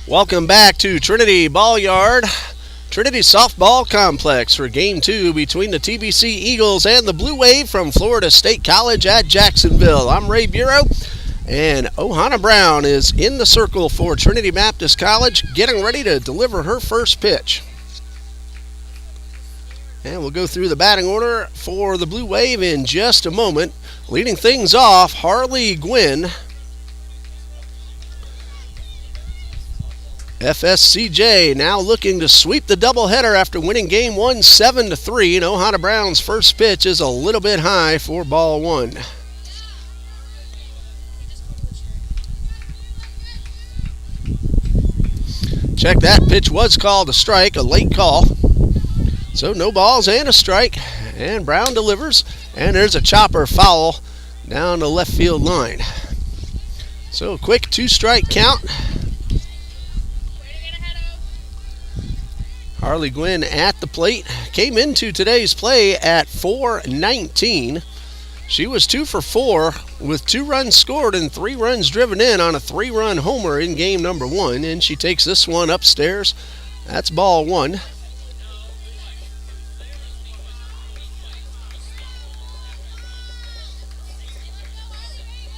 Welcome back to Trinity Ball Yard, Trinity Softball Complex for Game 2 between the TBC Eagles and the Blue Wave from Florida State College at Jacksonville. I'm Ray Bureau, and Ohana Brown is in the circle for Trinity Baptist College, getting ready to deliver her first pitch. And we'll go through the batting order for the Blue Wave in just a moment. Leading things off, Harley Gwynn. FSCJ now looking to sweep the doubleheader after winning Game 1 7-3. And Ohana Brown's first pitch is a little bit high for ball one. Check that, pitch was called a strike, a late call. So no balls and a strike. And Brown delivers. And there's a chopper foul down the left field line. So a quick 2-strike count. Harley Gwynn at the plate. Came into today's play at .419. She was 2 for 4 with 2 runs scored and 3 runs driven in on a 3-run homer in game number 1. And she takes this one upstairs. That's ball one.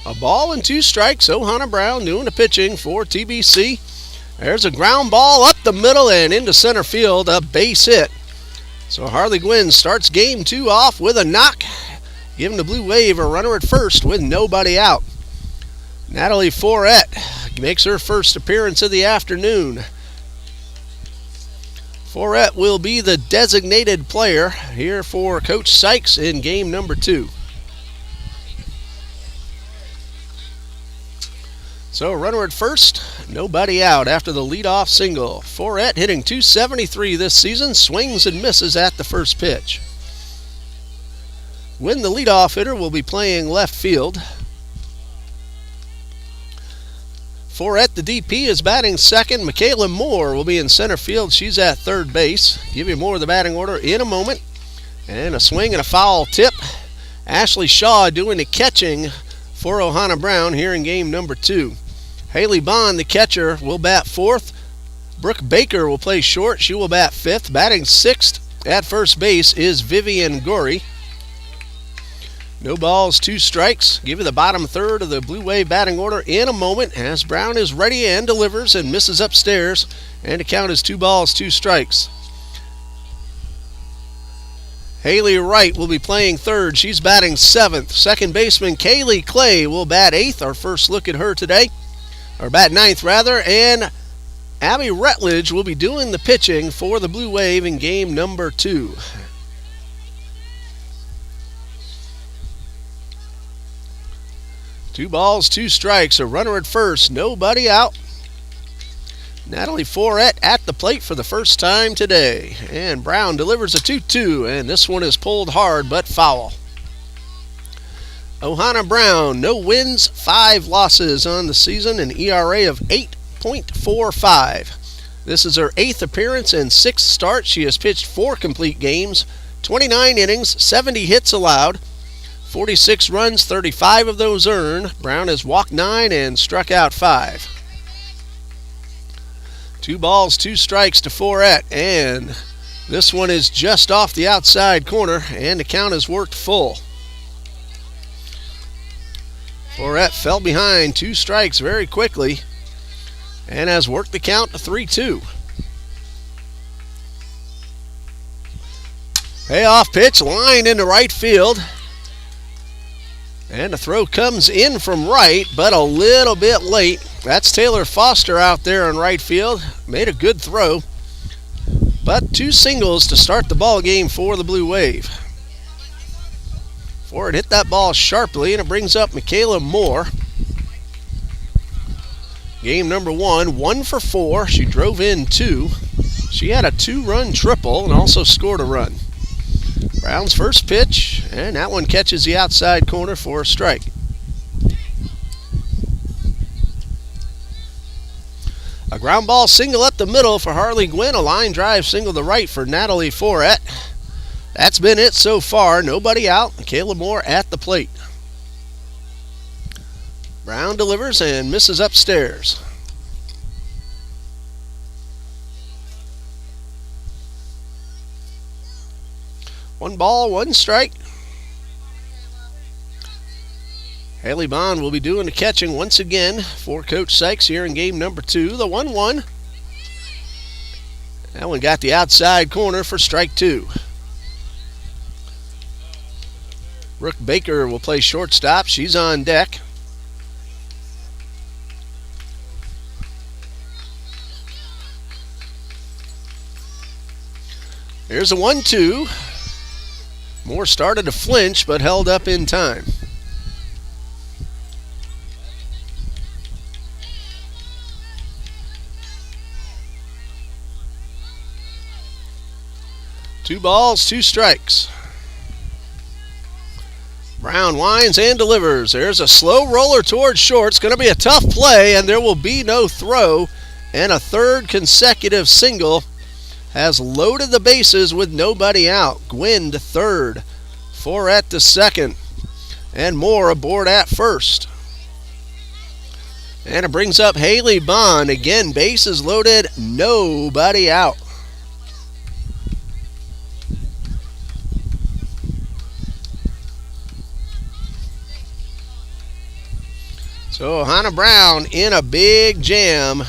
A ball and 2 strikes. Ohana Brown doing the pitching for TBC. There's a ground ball up the middle and into center field, a base hit. So Harley Gwynn starts game 2 off with a knock, giving the Blue Wave a runner at first with nobody out. Natalie Forette makes her first appearance of the afternoon. Forette will be the designated player here for Coach Sykes in game number 2. So runner at first, nobody out after the leadoff single. Forette hitting .273 this season, swings and misses at the first pitch. When the leadoff hitter will be playing left field. Forette, the DP, is batting second. Michaela Moore will be in center field. She's at third base. Give you more of the batting order in a moment. And a swing and a foul tip. Ashley Shaw doing the catching for Ohana Brown here in game number 2. Haley Bond, the catcher, will bat 4th. Brooke Baker will play short. She will bat 5th. Batting 6th at first base is Vivian Gorey. No balls, 2 strikes. Give you the bottom third of the Blue Wave batting order in a moment as Brown is ready and delivers and misses upstairs. And the count is 2 balls, 2 strikes. Haley Wright will be playing third. She's batting 7th. Second baseman Kaylee Clay will bat 8th. Our first look at her today. Or bat 9th, rather. And Abby Rutledge will be doing the pitching for the Blue Wave in game number 2. Two balls, 2 strikes. A runner at first. Nobody out. Natalie Forette at the plate for the first time today. And Brown delivers a 2-2, and this one is pulled hard but foul. Ohana Brown, no wins, 5 losses on the season, an ERA of 8.45. This is her 8th appearance and 6th start. She has pitched 4 complete games, 29 innings, 70 hits allowed, 46 runs, 35 of those earned. Brown has walked 9 and struck out 5. 2 balls, 2 strikes to Forette, and this one is just off the outside corner, and the count is worked full. Forette fell behind 2 strikes very quickly and has worked the count to 3-2. Payoff pitch lined into right field. And the throw comes in from right, but a little bit late. That's Taylor Foster out there in right field. Made a good throw. But 2 singles to start the ball game for the Blue Wave. Ford hit that ball sharply, and it brings up Michaela Moore. Game number 1, 1 for 4. She drove in 2. She had a 2-run triple and also scored a run. Brown's first pitch, and that one catches the outside corner for a strike. A ground ball single up the middle for Harley Gwynn. A line drive single to right for Natalie Forette. That's been it so far. Nobody out. Michaela Moore at the plate. Brown delivers and misses upstairs. 1 ball, 1 strike. Haley Bond will be doing the catching once again for Coach Sykes here in game number 2. The 1-1. That one got the outside corner for strike 2. Brooke Baker will play shortstop. She's on deck. Here's a 1-2. Moore started to flinch but held up in time. Two balls, 2 strikes. Brown winds and delivers. There's a slow roller towards short. It's going to be a tough play, and there will be no throw. And a third consecutive single has loaded the bases with nobody out. Gwynn to third, Forret to second, and Moore aboard at first. And it brings up Haley Bond. Again, bases loaded, nobody out. So Hannah Brown in a big jam.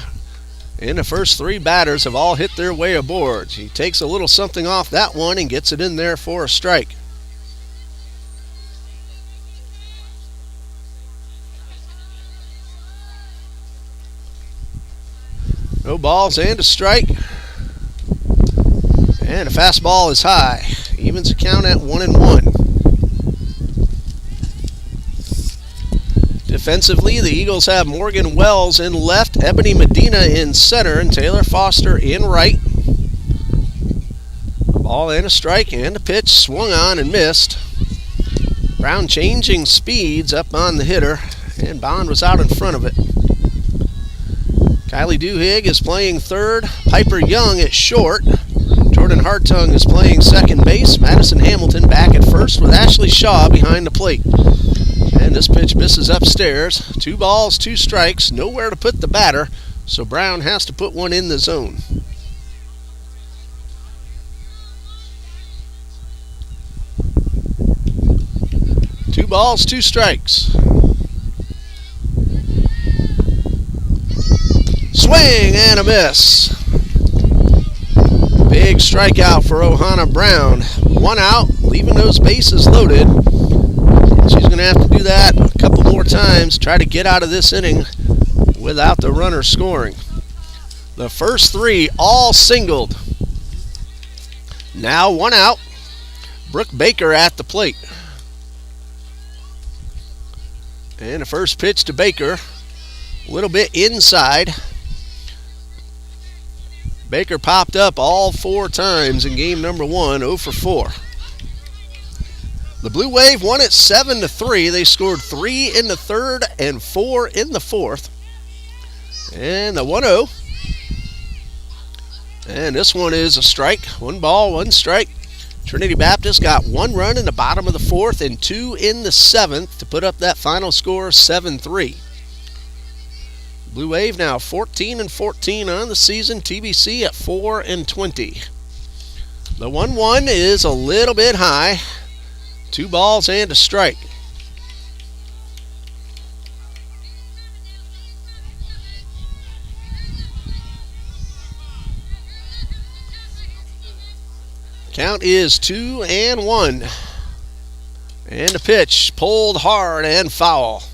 And the first 3 batters have all hit their way aboard. She takes a little something off that one and gets it in there for a strike. No balls and a strike. And a fastball is high. Evens the count at 1-1. Defensively, the Eagles have Morgan Wells in left, Ebony Medina in center, and Taylor Foster in right. A ball and a strike, and a pitch swung on and missed. Brown changing speeds up on the hitter, and Bond was out in front of it. Kylie Duhigg is playing third, Piper Young at short. Jordan Hartung is playing second base. Madison Hamilton back at first with Ashley Shaw behind the plate. And this pitch misses upstairs. 2 balls, 2 strikes, nowhere to put the batter, so Brown has to put one in the zone. Two balls, 2 strikes. Swing and a miss. Big strikeout for Ohana Brown. 1 out, leaving those bases loaded. She's going to have to do that a couple more times, try to get out of this inning without the runner scoring. The first 3 all singled. Now 1 out. Brooke Baker at the plate. And the first pitch to Baker, a little bit inside. Baker popped up all 4 times in game number 1, 0 for 4. The Blue Wave won it 7-3. They scored 3 in the third and 4 in the fourth. And the 1-0. And this one is a strike. 1 ball, 1 strike. Trinity Baptist got 1 run in the bottom of the 4th and 2 in the 7th to put up that final score 7-3. Blue Wave now 14-14 on the season. TBC at 4-20. The 1-1 is a little bit high. 2 balls and a strike. Count is 2-1. And the pitch pulled hard and foul.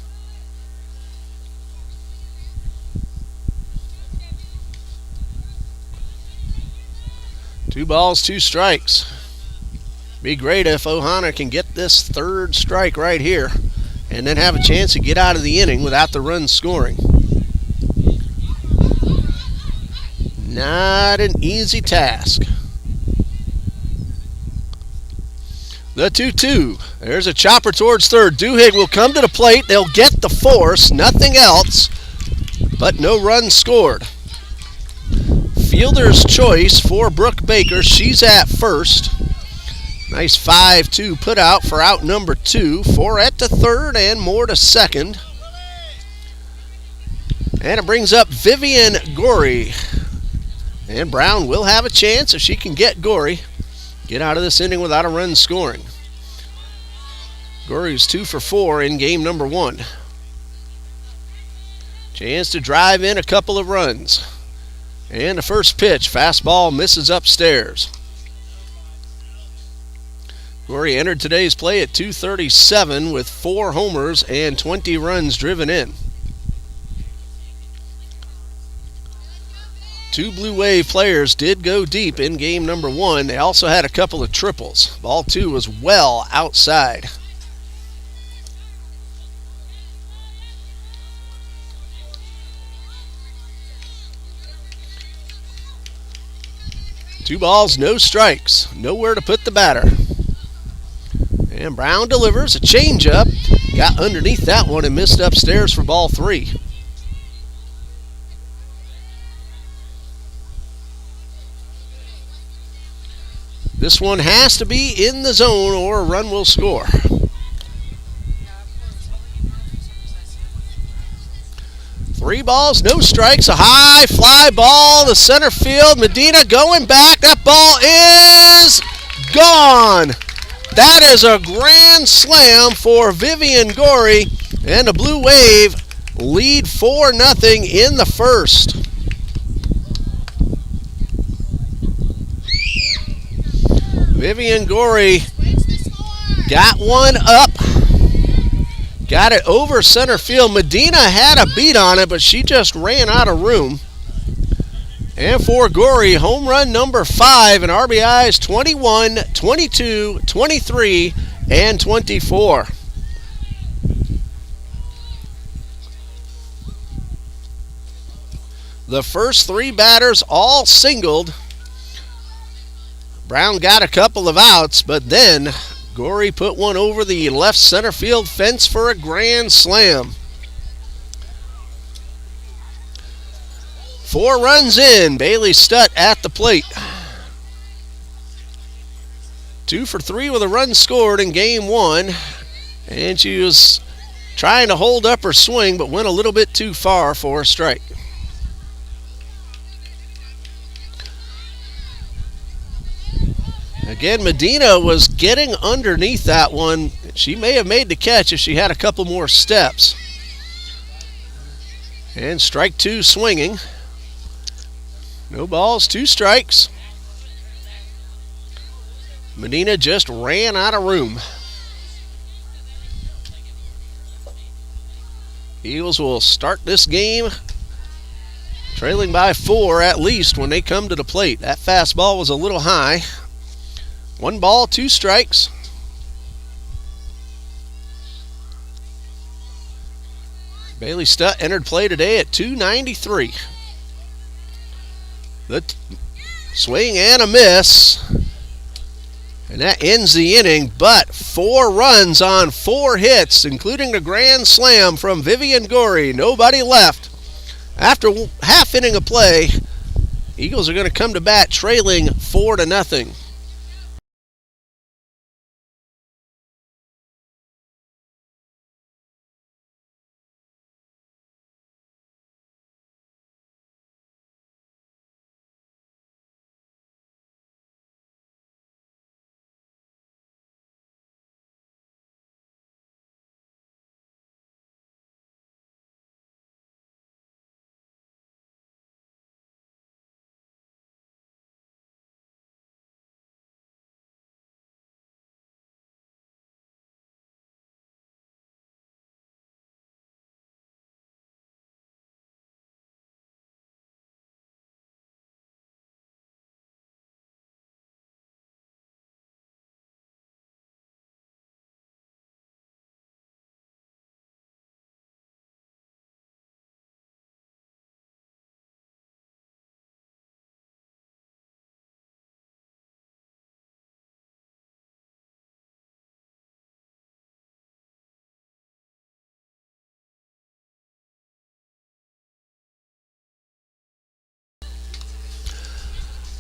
Two balls, 2 strikes. Be great if Ohana can get this 3rd strike right here and then have a chance to get out of the inning without the run scoring. Not an easy task. The 2-2. There's a chopper towards third. Duhigg will come to the plate. They'll get the force, nothing else, but no runs scored. Fielder's choice for Brooke Baker. She's at first. Nice 5-2 put out for out number 2. Forret to third and Moore to second. And it brings up Vivian Gorey. And Brown will have a chance if she can get Gorey. get out of this inning without a run scoring. Gorey's 2 for 4 in game number 1. Chance to drive in a couple of runs. And the first pitch, fastball misses upstairs. Gorey entered today's play at 237 with 4 homers and 20 runs driven in. 2 Blue Wave players did go deep in game number 1. They also had a couple of triples. Ball 2 was well outside. Two balls, no strikes. Nowhere to put the batter. And Brown delivers a changeup. Got underneath that one and missed upstairs for ball 3. This one has to be in the zone or a run will score. Three balls, no strikes, a high fly ball to center field. Medina going back. That ball is gone. That is a grand slam for Vivian Gorey, and the Blue Wave lead 4-0 in the first. Vivian Gorey got one up. Got it over center field. Medina had a beat on it, but she just ran out of room. And for Gorey, home run number 5, and RBIs 21, 22, 23, and 24. The first 3 batters all singled. Brown got a couple of outs, but then Gorey put one over the left center field fence for a grand slam. 4 runs in. Bailey Stutt at the plate. 2 for 3 with a run scored in game 1. And she was trying to hold up her swing, but went a little bit too far for a strike. Again, Medina was getting underneath that one. She may have made the catch if she had a couple more steps. And strike 2 swinging. No balls, 2 strikes. Medina just ran out of room. Eagles will start this game trailing by 4 at least when they come to the plate. That fastball was a little high. 1 ball, 2 strikes. Bailey Stutt entered play today at 293. The swing and a miss. And that ends the inning, but 4 runs on 4 hits, including a grand slam from Vivian Gorey. Nobody left. After half inning of play, Eagles are going to come to bat trailing 4-0.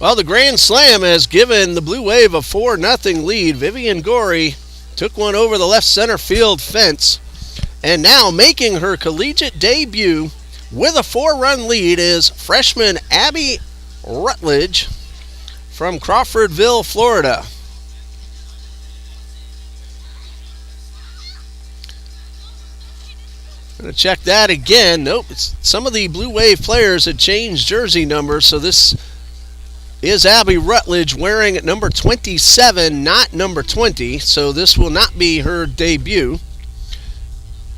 Well, the grand slam has given the Blue Wave a 4-0 lead. Vivian Gorey took one over the left center field fence. And now making her collegiate debut with a 4-run lead is freshman Abby Rutledge from Crawfordville, Florida. Gonna check that again. Nope. Some of the Blue Wave players had changed jersey numbers, so this is Abby Rutledge wearing number 27, not number 20, so this will not be her debut.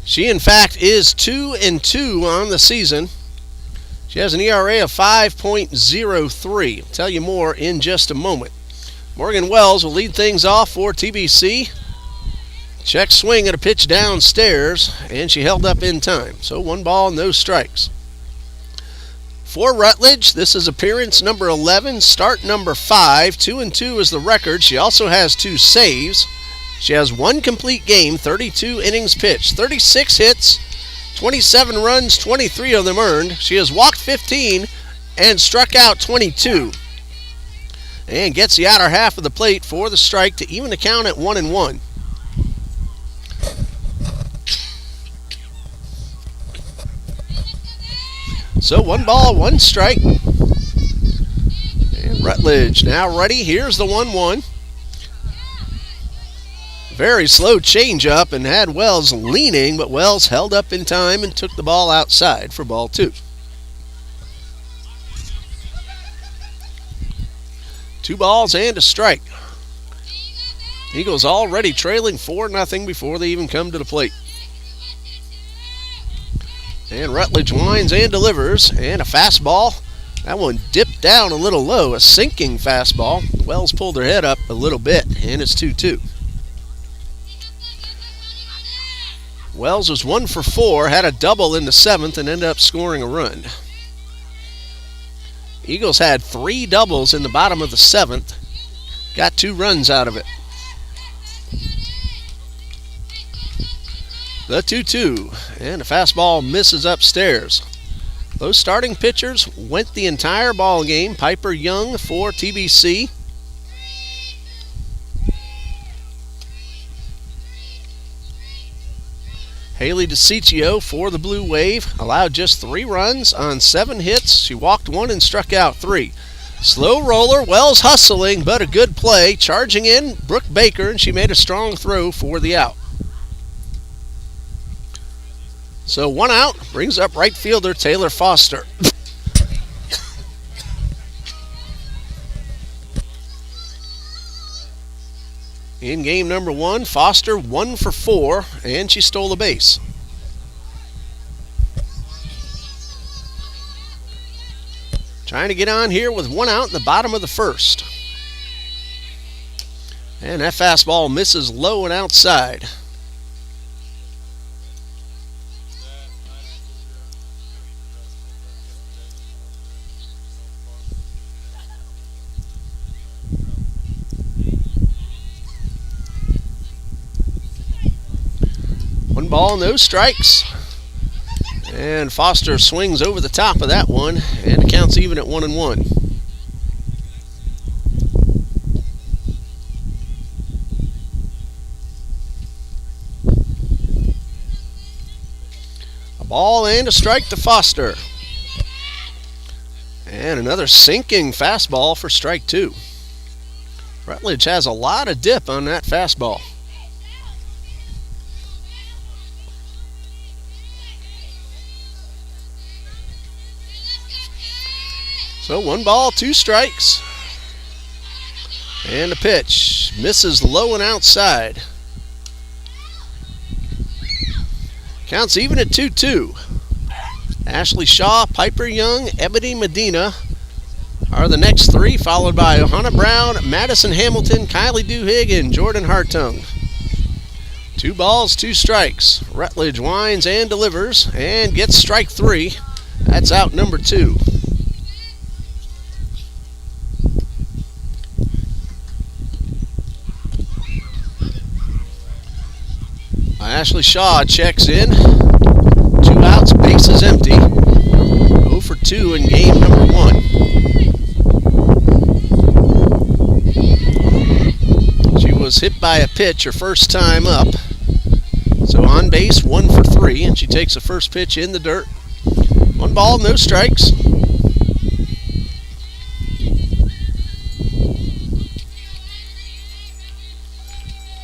She, in fact, is 2-2 on the season. She has an ERA of 5.03. I'll tell you more in just a moment. Morgan Wells will lead things off for TBC. Check swing at a pitch downstairs, and she held up in time. So 1 ball, no strikes. For Rutledge, this is appearance number 11, start number 5. 2-2 is the record. She also has 2 saves. She has 1 complete game, 32 innings pitched, 36 hits, 27 runs, 23 of them earned. She has walked 15 and struck out 22. And gets the outer half of the plate for the strike to even the count at 1-1. So 1 ball, 1 strike. And Rutledge now ready. Here's the 1-1. Very slow changeup and had Wells leaning, but Wells held up in time and took the ball outside for ball 2. 2 balls and a strike. Eagles already trailing 4-0 before they even come to the plate. And Rutledge winds and delivers, and a fastball. That one dipped down a little low, a sinking fastball. Wells pulled her head up a little bit, and it's 2-2. Wells was 1 for 4, had a double in the 7th, and ended up scoring a run. Eagles had 3 doubles in the bottom of the 7th. Got 2 runs out of it. The 2-2, and a fastball misses upstairs. Those starting pitchers went the entire ball game. Piper Young for TBC. Haley DeCiccio for the Blue Wave allowed just 3 runs on 7 hits. She walked 1 and struck out 3. Slow roller, Wells hustling, but a good play. Charging in, Brooke Baker, and she made a strong throw for the out. So 1 out, brings up right fielder Taylor Foster. In game number 1, Foster 1 for 4, and she stole a base. Trying to get on here with 1 out in the bottom of the 1st. And that fastball misses low and outside. Ball, no strikes. And Foster swings over the top of that one, and it counts even at 1-1. A ball and a strike to Foster. And another sinking fastball for strike 2. Rutledge has a lot of dip on that fastball. So 1 ball, 2 strikes. And a pitch. Misses low and outside. Counts even at 2-2. Ashley Shaw, Piper Young, Ebony Medina are the next 3, followed by Johanna Brown, Madison Hamilton, Kylie Duhigg, and Jordan Hartung. 2 balls, 2 strikes. Rutledge winds and delivers and gets strike 3. That's out number 2. Ashley Shaw checks in. 2 outs, bases empty. 0 for 2 in game number 1. She was hit by a pitch her first time up. So on base, 1 for 3, and she takes the first pitch in the dirt. 1 ball, no strikes.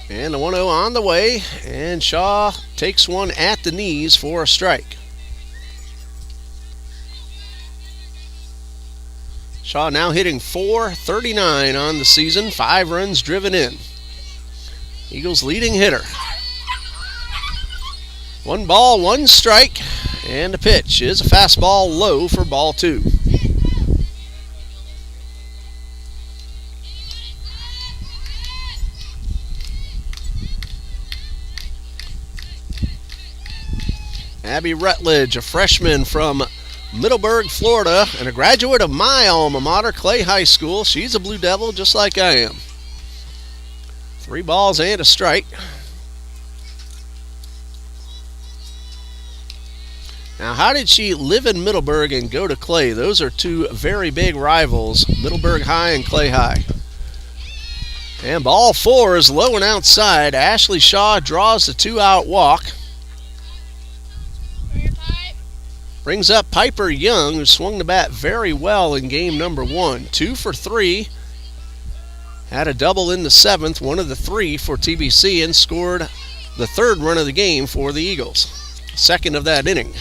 And the 1-0 on the way, and Shaw takes one at the knees for a strike. Shaw now hitting .439 on the season, 5 runs driven in. Eagles leading hitter. 1 ball, 1 strike, and the pitch is a fastball low for ball 2. Abby Rutledge, a freshman from Middleburg, Florida, and a graduate of my alma mater, Clay High School. She's a Blue Devil just like I am. 3 balls and a strike. Now, how did she live in Middleburg and go to Clay? Those are 2 very big rivals, Middleburg High and Clay High. And ball 4 is low and outside. Ashley Shaw draws the 2-out walk. Brings up Piper Young, who swung the bat very well in game number 1. 2 for 3. Had a double in the 7th, one of the 3 for TBC, and scored the 3rd run of the game for the Eagles. 2nd of that inning.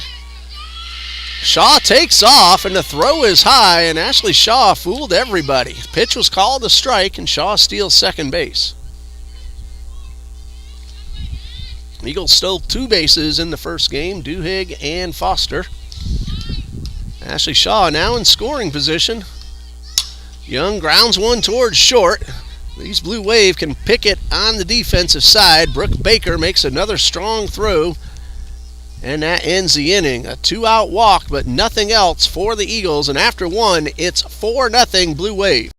Shaw takes off, and the throw is high, and Ashley Shaw fooled everybody. The pitch was called a strike, and Shaw steals second base. Eagles stole 2 bases in the first game, Duhigg and Foster. Ashley Shaw now in scoring position. Young grounds one towards short. These Blue Wave can pick it on the defensive side. Brooke Baker makes another strong throw, and that ends the inning. A 2-out walk, but nothing else for the Eagles, and after 1, it's 4-0 Blue Wave.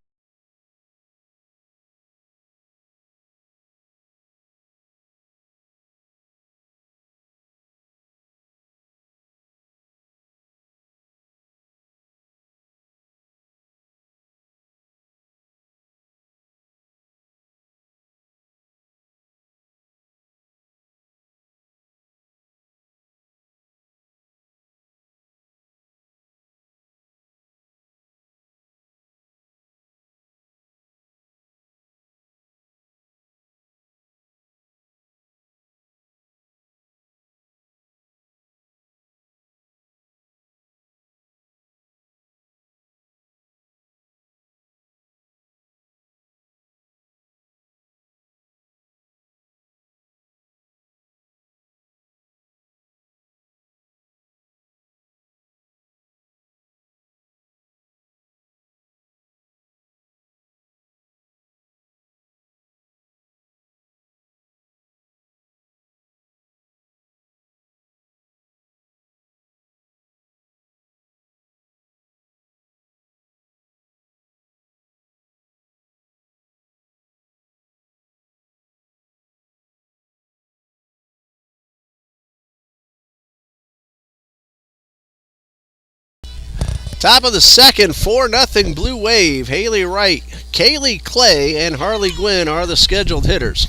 Top of the second, 4-0 Blue Wave. Haley Wright, Kaylee Clay, and Harley Gwynn are the scheduled hitters.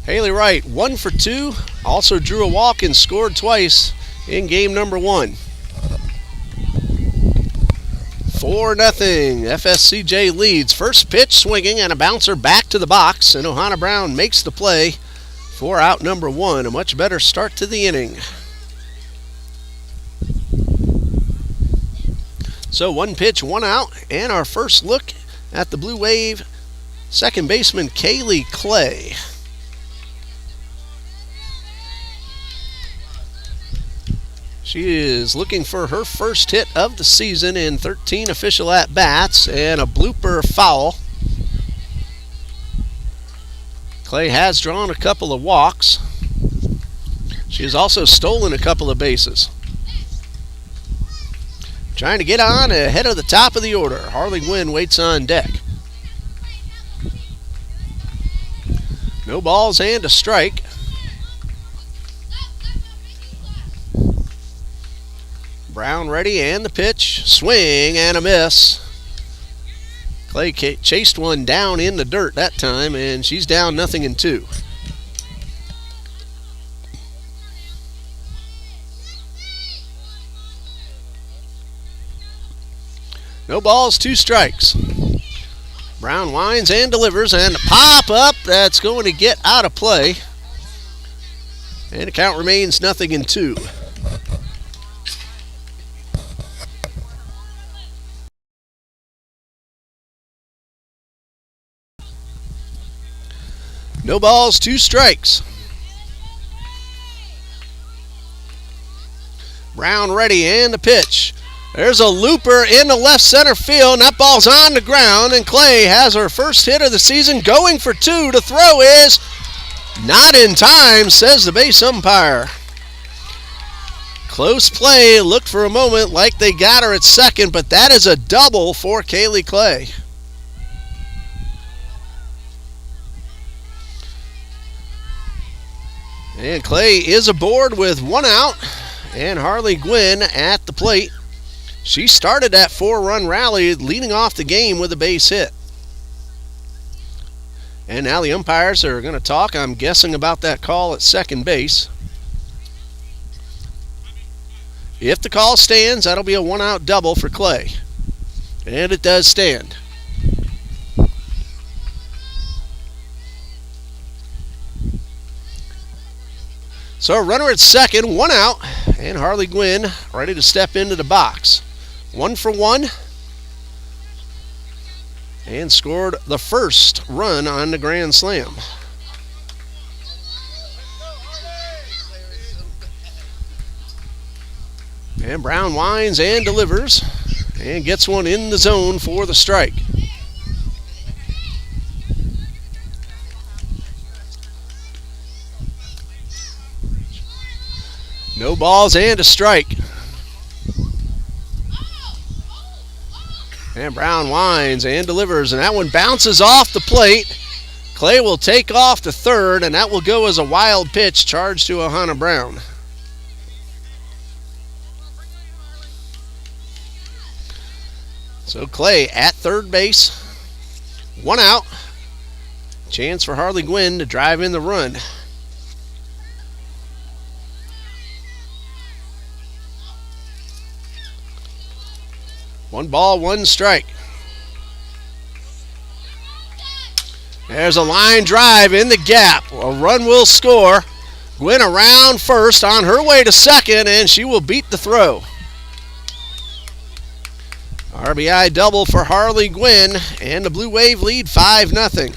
Haley Wright, 1 for 2, also drew a walk and scored twice in game number 1. 4-0. FSCJ leads. First pitch swinging and a bouncer back to the box, and Ohana Brown makes the play for out number 1. A much better start to the inning. So 1 pitch, 1 out, and our first look at the Blue Wave second baseman Kaylee Clay. She is looking for her first hit of the season in 13 official at-bats and a blooper foul. Clay has drawn a couple of walks. She has also stolen a couple of bases. Trying to get on ahead of the top of the order. Harley Gwynn waits on deck. No balls and a strike. Brown ready, and the pitch. Swing and a miss. Clay chased one down in the dirt that time, and she's down 0-2. No balls, 2 strikes. Brown winds and delivers, and a pop up that's going to get out of play. And the count remains 0-2. No balls, 2 strikes. Brown ready, and the pitch. There's a looper in the left center field, and that ball's on the ground, and Clay has her first hit of the season, going for 2. The throw is not in time, says the base umpire. Close play, looked for a moment like they got her at second, but that is a double for Kaylee Clay. And Clay is aboard with 1 out, and Harley Gwynn at the plate. She started that 4-run rally, leading off the game with a base hit. And now the umpires are going to talk, I'm guessing, about that call at second base. If the call stands, that'll be a 1-out double for Clay. And it does stand. So a runner at second, 1 out, and Harley Gwynn ready to step into the box. 1 for 1, and scored the first run on the grand slam. And Brown winds and delivers, and gets one in the zone for the strike. No balls and a strike. And Brown winds and delivers, and that one bounces off the plate. Clay will take off to third, and that will go as a wild pitch charged to Ahana Brown. So Clay at third base, 1 out. Chance for Harley Gwynn to drive in the run. One ball, 1 strike. There's a line drive in the gap. A run will score. Gwynn around first, on her way to second, and she will beat the throw. RBI double for Harley Gwynn, and the Blue Wave lead 5-0.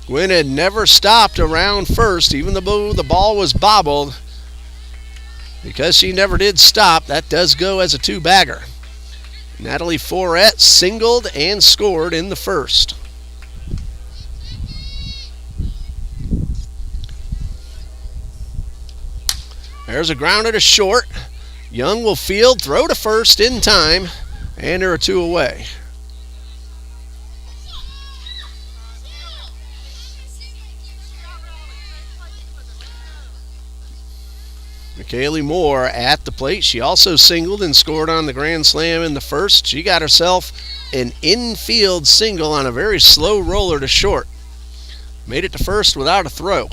Gwynn had never stopped around first, even though the ball was bobbled. Because she never did stop, that does go as a 2-bagger. Natalie Forret singled and scored in the first. There's a grounder to short. Young will field, throw to first in time, and there are 2 away. Kaylee Moore at the plate. She also singled and scored on the grand slam in the first. She got herself an infield single on a very slow roller to short. Made it to first without a throw.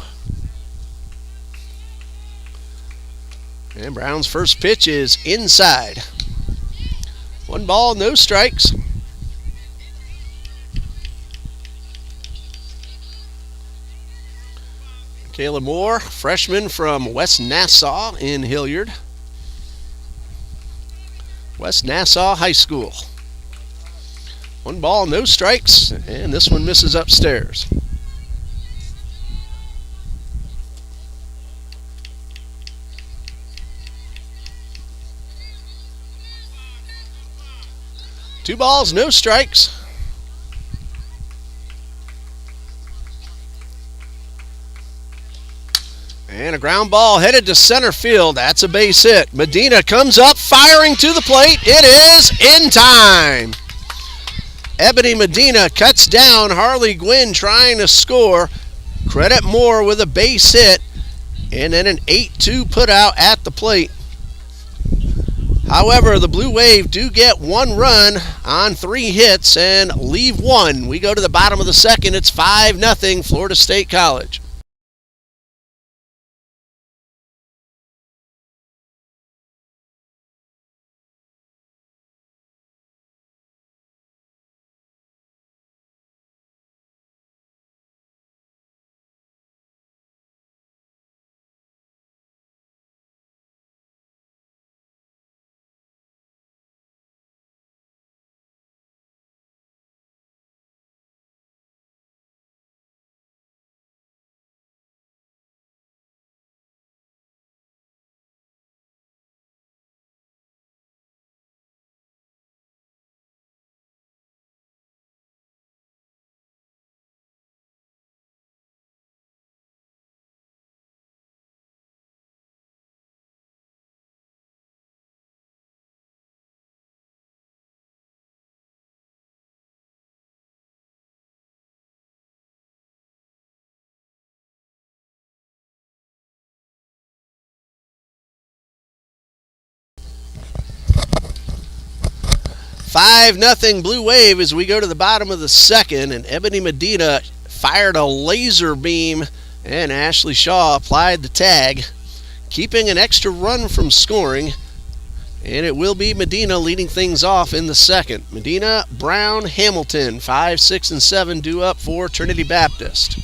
And Brown's first pitch is inside. 1 ball, no strikes. Kayla Moore, freshman from West Nassau in Hilliard. West Nassau High School. 1 ball, no strikes, and this one misses upstairs. Two balls, no strikes. And a ground ball headed to center field. That's a base hit. Medina comes up, firing to the plate. It is in time. Ebony Medina cuts down Harley Gwynn trying to score. Credit Moore with a base hit. And then an 8-2 putout at the plate. However, the Blue Wave do get 1 run on 3 hits and leave 1. We go to the bottom of the second. It's 5-0 Florida State College. 5-0 Blue Wave as we go to the bottom of the second, and Ebony Medina fired a laser beam, and Ashley Shaw applied the tag, keeping an extra run from scoring, and it will be Medina leading things off in the second. Medina, Brown, Hamilton, 5, 6, and 7 due up for Trinity Baptist.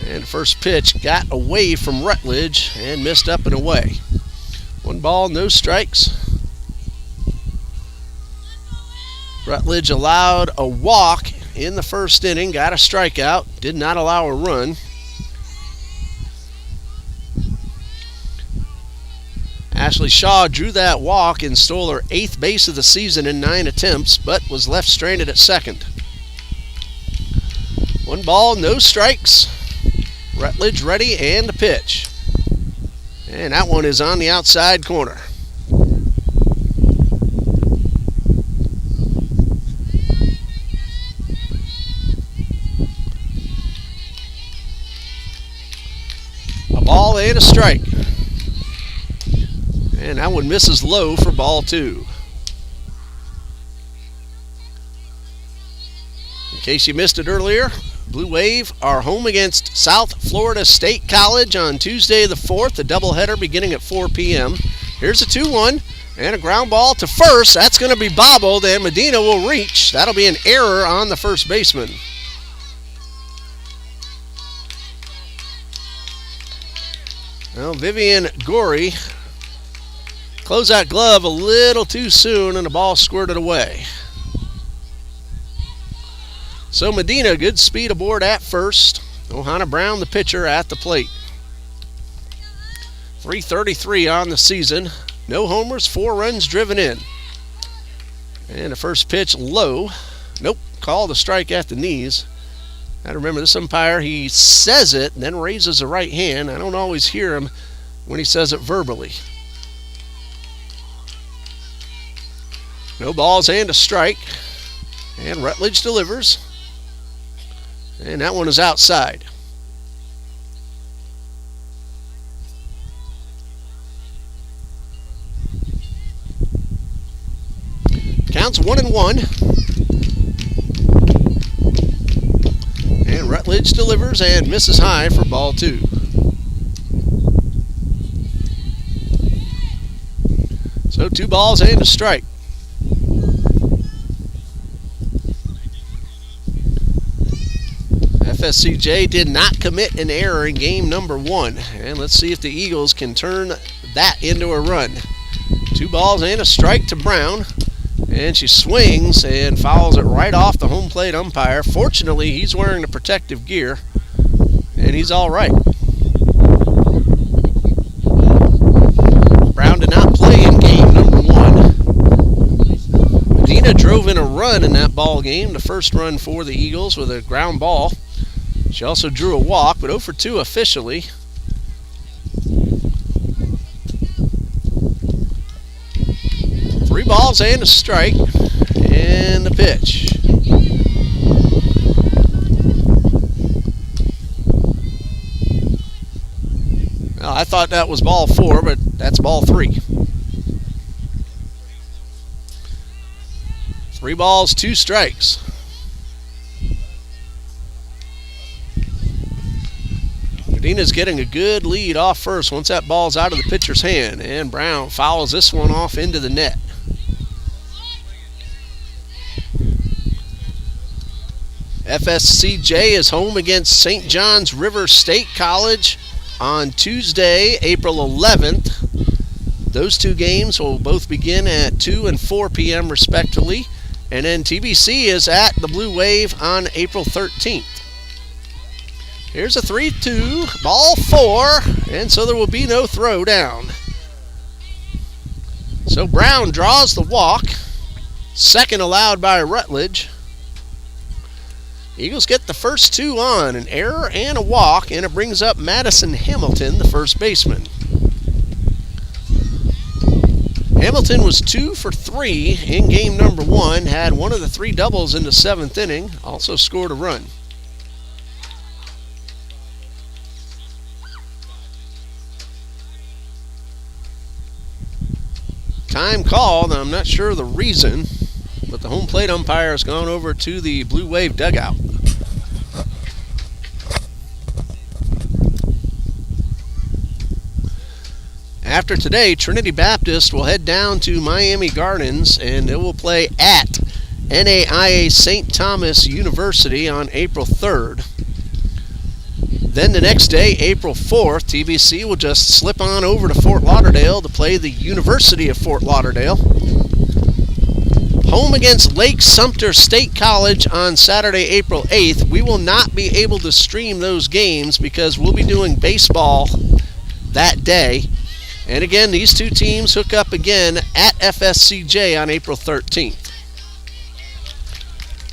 And the first pitch got away from Rutledge and missed up and away. 1 ball, no strikes. Rutledge allowed a walk in the first inning, got a strikeout, did not allow a run. Ashley Shaw drew that walk and stole her 8th base of the season in 9 attempts, but was left stranded at second. 1 ball, no strikes. Rutledge ready and the pitch. And that one is on the outside corner. A ball and a strike. And that one misses low for ball 2. In case you missed it earlier, Blue Wave are home against South Florida State College on Tuesday the 4th, a doubleheader beginning at 4 p.m. Here's a 2-1 and a ground ball to first. That's going to be bobbled, and Medina will reach. That'll be an error on the first baseman. Well, Vivian Gorey closed that glove a little too soon, and the ball squirted away. So Medina, good speed aboard at first. Ohana Brown, the pitcher, at the plate. 333 on the season. No homers, 4 runs driven in. And the first pitch low. Nope, called a strike at the knees. Now remember, this umpire, he says it and then raises the right hand. I don't always hear him when he says it verbally. No balls and a strike. And Rutledge delivers. And that one is outside. Counts 1-1. And Rutledge delivers and misses high for ball 2. So 2 balls and a strike. FSCJ did not commit an error in game number 1. And let's see if the Eagles can turn that into a run. 2 balls and a strike to Brown. And she swings and fouls it right off the home plate umpire. Fortunately, he's wearing the protective gear, and he's all right. Brown did not play in game number 1. Medina drove in a run in that ball game, the first run for the Eagles with a ground ball. She also drew a walk, but 0 for 2 officially. Three balls and a strike, and the pitch. Well, I thought that was ball 4, but that's ball 3. 3 balls, 2 strikes. Medina's getting a good lead off first once that ball's out of the pitcher's hand, and Brown fouls this one off into the net. FSCJ is home against St. John's River State College on Tuesday, April 11th. Those 2 games will both begin at 2 and 4 p.m. respectively. And then TBC is at the Blue Wave on April 13th. Here's a 3-2, ball 4, and so there will be no throw down. So Brown draws the walk, second allowed by Rutledge. Eagles get the first 2 on, an error and a walk, and it brings up Madison Hamilton, the first baseman. Hamilton was 2 for 3 in game number 1, had one of the 3 doubles in the 7th inning, also scored a run. time called. I'm not sure the reason, but the home plate umpire has gone over to the Blue Wave dugout. After today, Trinity Baptist will head down to Miami Gardens, and it will play at NAIA St. Thomas University on April 3rd. Then the next day, April 4th, TBC will just slip on over to Fort Lauderdale to play the University of Fort Lauderdale. Home against Lake Sumter State College on Saturday, April 8th. We will not be able to stream those games because we'll be doing baseball that day. And again, these two teams hook up again at FSCJ on April 13th.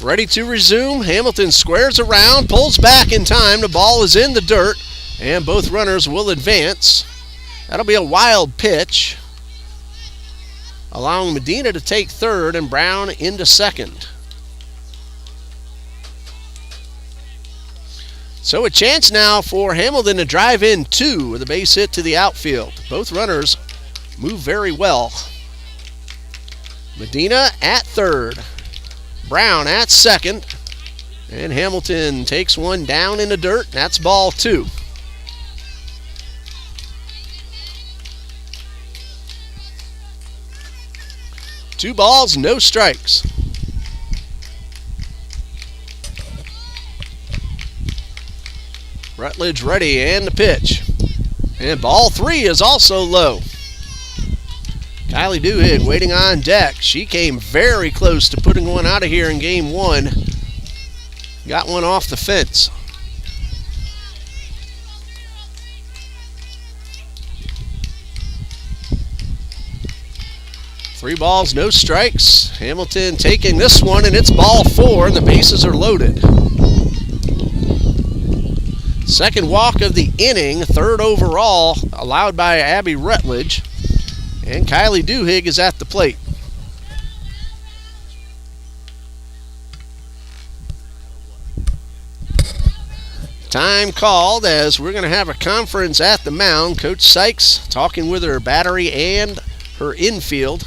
Ready to resume. Hamilton squares around, pulls back in time. The ball is in the dirt, and both runners will advance. That'll be a wild pitch, allowing Medina to take third and Brown into second. So a chance now for Hamilton to drive in two with a base hit to the outfield. Both runners move very well. Medina at third. Brown at second, and Hamilton takes one down in the dirt. That's ball two. Two balls, no strikes. Rutledge ready, and the pitch. And ball three is also low. Kylie Duhigg waiting on deck. She came very close to putting one out of here in game one. Got one off the fence. Three balls, no strikes. Hamilton taking this one, and it's ball four, and the bases are loaded. Second walk of the inning, third overall, allowed by Abby Rutledge. And Kylie Duhigg is at the plate. Time called as we're going to have a conference at the mound. Coach Sykes talking with her battery and her infield.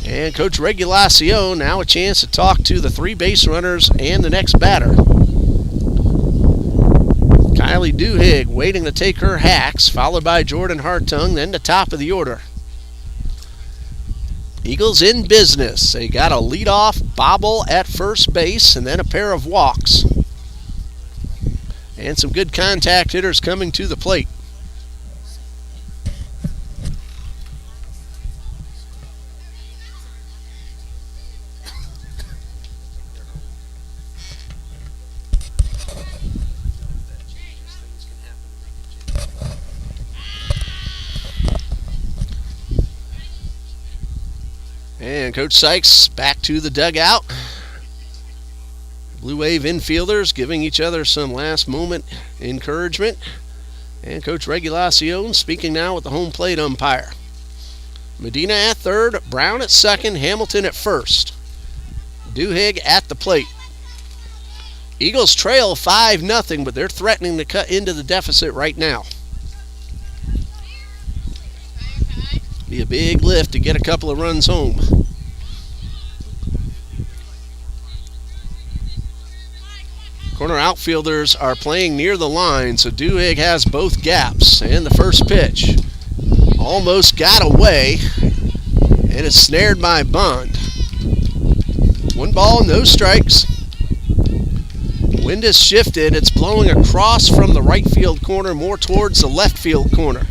And Coach Regulacion now a chance to talk to the three base runners and the next batter. Kylie Duhigg waiting to take her hacks, followed by Jordan Hartung, then the top of the order. Eagles in business. They got a leadoff bobble at first base and then a pair of walks. And some good contact hitters coming to the plate. And Coach Sykes back to the dugout. Blue Wave infielders giving each other some last moment encouragement. And Coach Regulacion speaking now with the home plate umpire. Medina at third, Brown at second, Hamilton at first. Duhigg at the plate. Eagles trail 5-0, but they're threatening to cut into the deficit right now. Be a big lift to get a couple of runs home. Corner outfielders are playing near the line, so Duhigg has both gaps. And the first pitch almost got away, and it's snared by Bond. One ball, no strikes. Wind has shifted. It's blowing across from the right field corner more towards the left field corner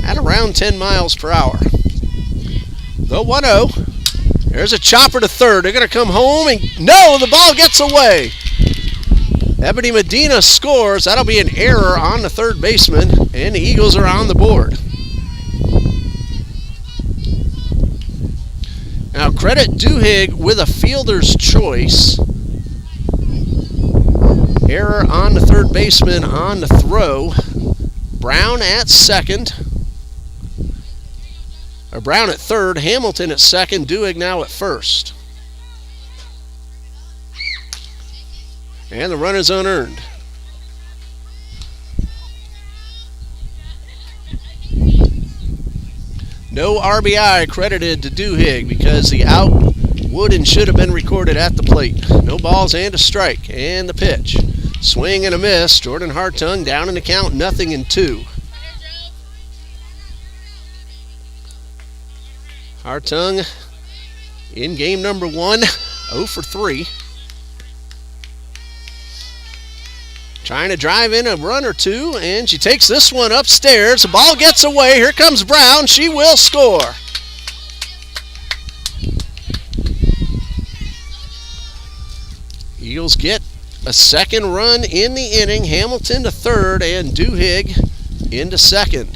at around 10 miles per hour. The 1-0. There's a chopper to third. They're going to come home, and no, the ball gets away. Ebony Medina scores. That'll be an error on the third baseman, and the Eagles are on the board. Now credit Duhigg with a fielder's choice. Error on the third baseman on the throw. Brown at second. Or Brown at third, Hamilton at second, Duhigg now at first. And the run is unearned. No RBI credited to Duhigg because the out would and should have been recorded at the plate. No balls and a strike. And the pitch. Swing and a miss. Jordan Hartung down in the count, 0-2. Hartung in game number 1, 0 for 3. Trying to drive in a run or two, and she takes this one upstairs. The ball gets away. Here comes Brown. She will score. Eagles get a second run in the inning. Hamilton to third and Duhigg into second.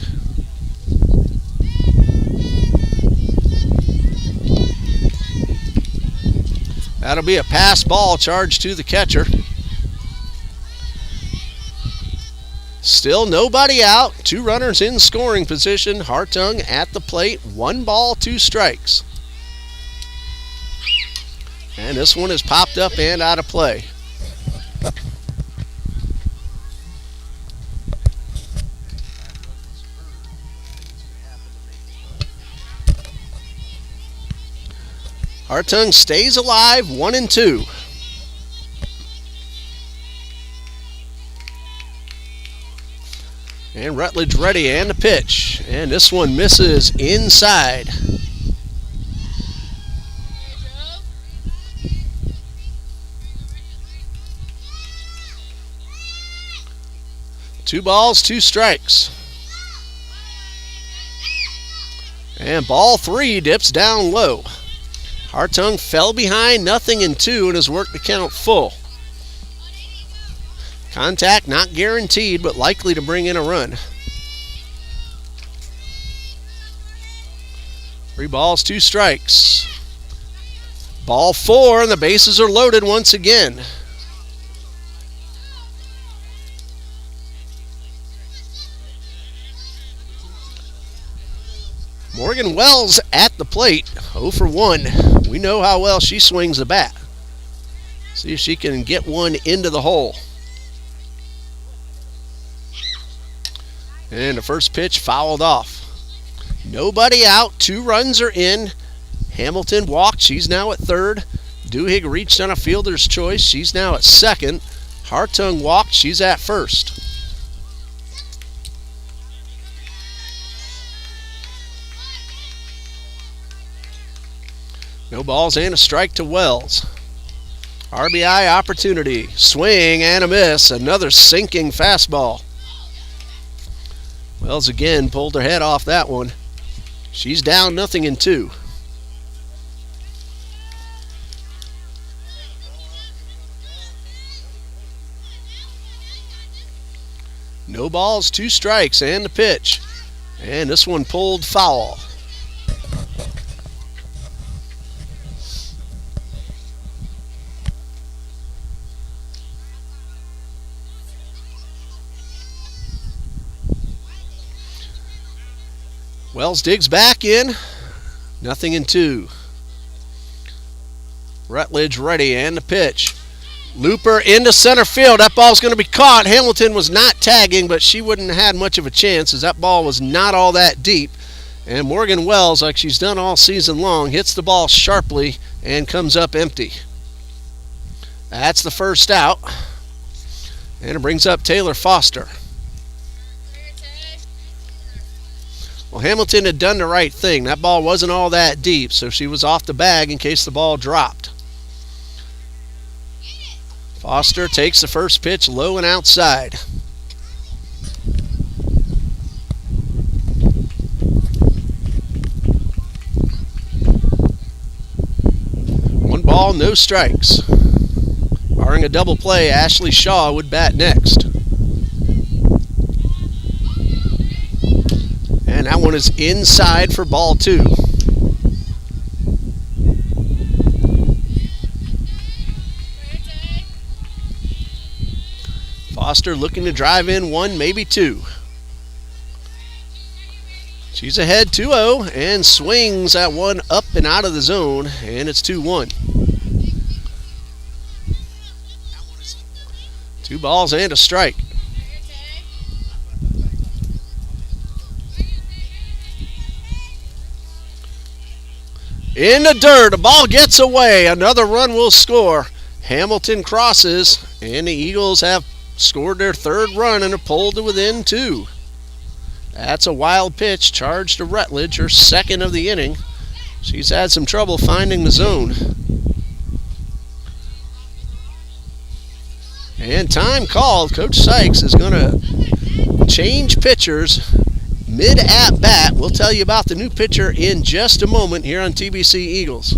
That'll be a pass ball charged to the catcher. Still nobody out. 2 runners in scoring position. Hartung at the plate. 1 ball, 2 strikes. And this one is popped up and out of play. Hartung stays alive, 1-2. And Rutledge ready and the pitch. And this one misses inside. Two balls, 2 strikes. And ball 3 dips down low. Hartung fell behind, 0-2, and has worked the count full. Contact not guaranteed, but likely to bring in a run. 3 balls, 2 strikes. Ball 4, and the bases are loaded once again. Morgan Wells at the plate, 0 for 1. We know how well she swings the bat. See if she can get one into the hole. And the first pitch fouled off. Nobody out. 2 runs are in. Hamilton walked. She's now at third. Duhigg reached on a fielder's choice. She's now at second. Hartung walked. She's at first. No balls and a strike to Wells. RBI opportunity. Swing and a miss. Another sinking fastball. Wells again pulled her head off that one. She's down 0-2. No balls, 2 strikes, and the pitch. And this one pulled foul. Wells digs back in, 0-2. Rutledge ready and the pitch. Looper into center field. That ball's going to be caught. Hamilton was not tagging, but she wouldn't have had much of a chance as that ball was not all that deep. And Morgan Wells, like she's done all season long, hits the ball sharply and comes up empty. That's the first out. And it brings up Taylor Foster. Well, Hamilton had done the right thing. That ball wasn't all that deep, so she was off the bag in case the ball dropped. Foster takes the first pitch low and outside. One ball, no strikes. Barring a double play, Ashley Shaw would bat next. And that one is inside for ball 2. Foster looking to drive in 1, maybe 2. She's ahead 2-0 and swings that one up and out of the zone, and it's 2-1. 2 balls and a strike. In the dirt, the ball gets away. Another run will score. Hamilton crosses, and the Eagles have scored their third run and are pulled to within 2. That's a wild pitch, charged to Rutledge, her second of the inning. She's had some trouble finding the zone. And time called. Coach Sykes is going to change pitchers mid-at-bat. We'll tell you about the new pitcher in just a moment here on TBC Eagles.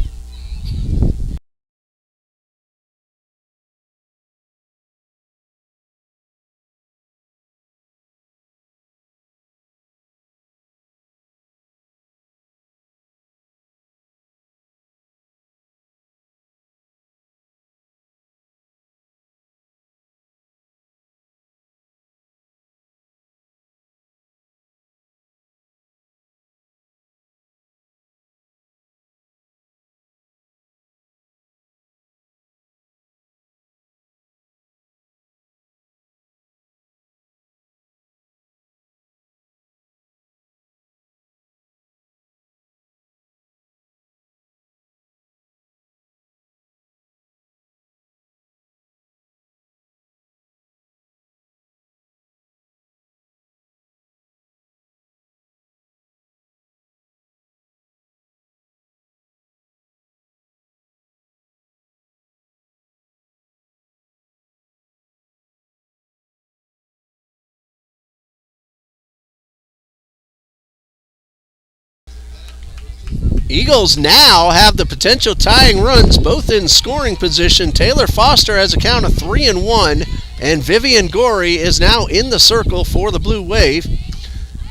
Eagles now have the potential tying runs both in scoring position. Taylor Foster has a count of 3-1, and Vivian Gorey is now in the circle for the Blue Wave.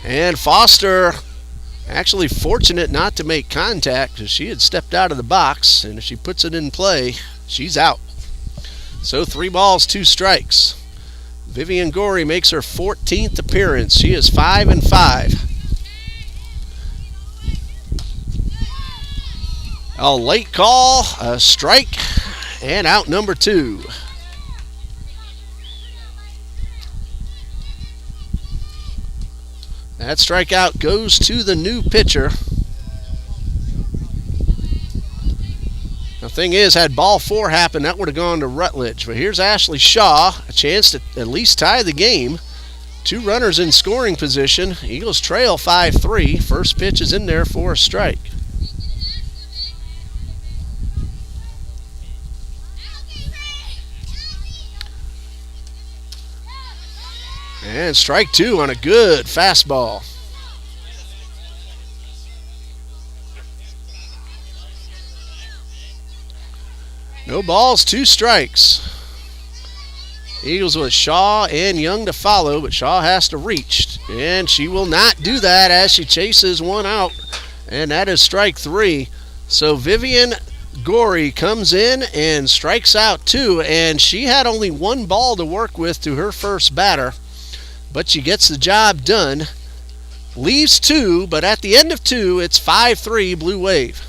And Foster actually fortunate not to make contact because she had stepped out of the box, and if she puts it in play, she's out. So 3 balls, 2 strikes. Vivian Gorey makes her 14th appearance. She is 5-5. A late call, a strike, and out number 2. That strikeout goes to the new pitcher. The thing is, had ball 4 happened, that would have gone to Rutledge. But here's Ashley Shaw, a chance to at least tie the game. 2 runners in scoring position. Eagles trail 5-3. First pitch is in there for a strike. And strike 2 on a good fastball. No balls, 2 strikes. Eagles with Shaw and Young to follow, but Shaw has to reach. And she will not do that as she chases 1 out. And that is strike 3. So Vivian Gorey comes in and strikes out 2. And she had only 1 ball to work with to her first batter. But she gets the job done. Leaves 2, but at the end of 2, it's 5-3 Blue Wave.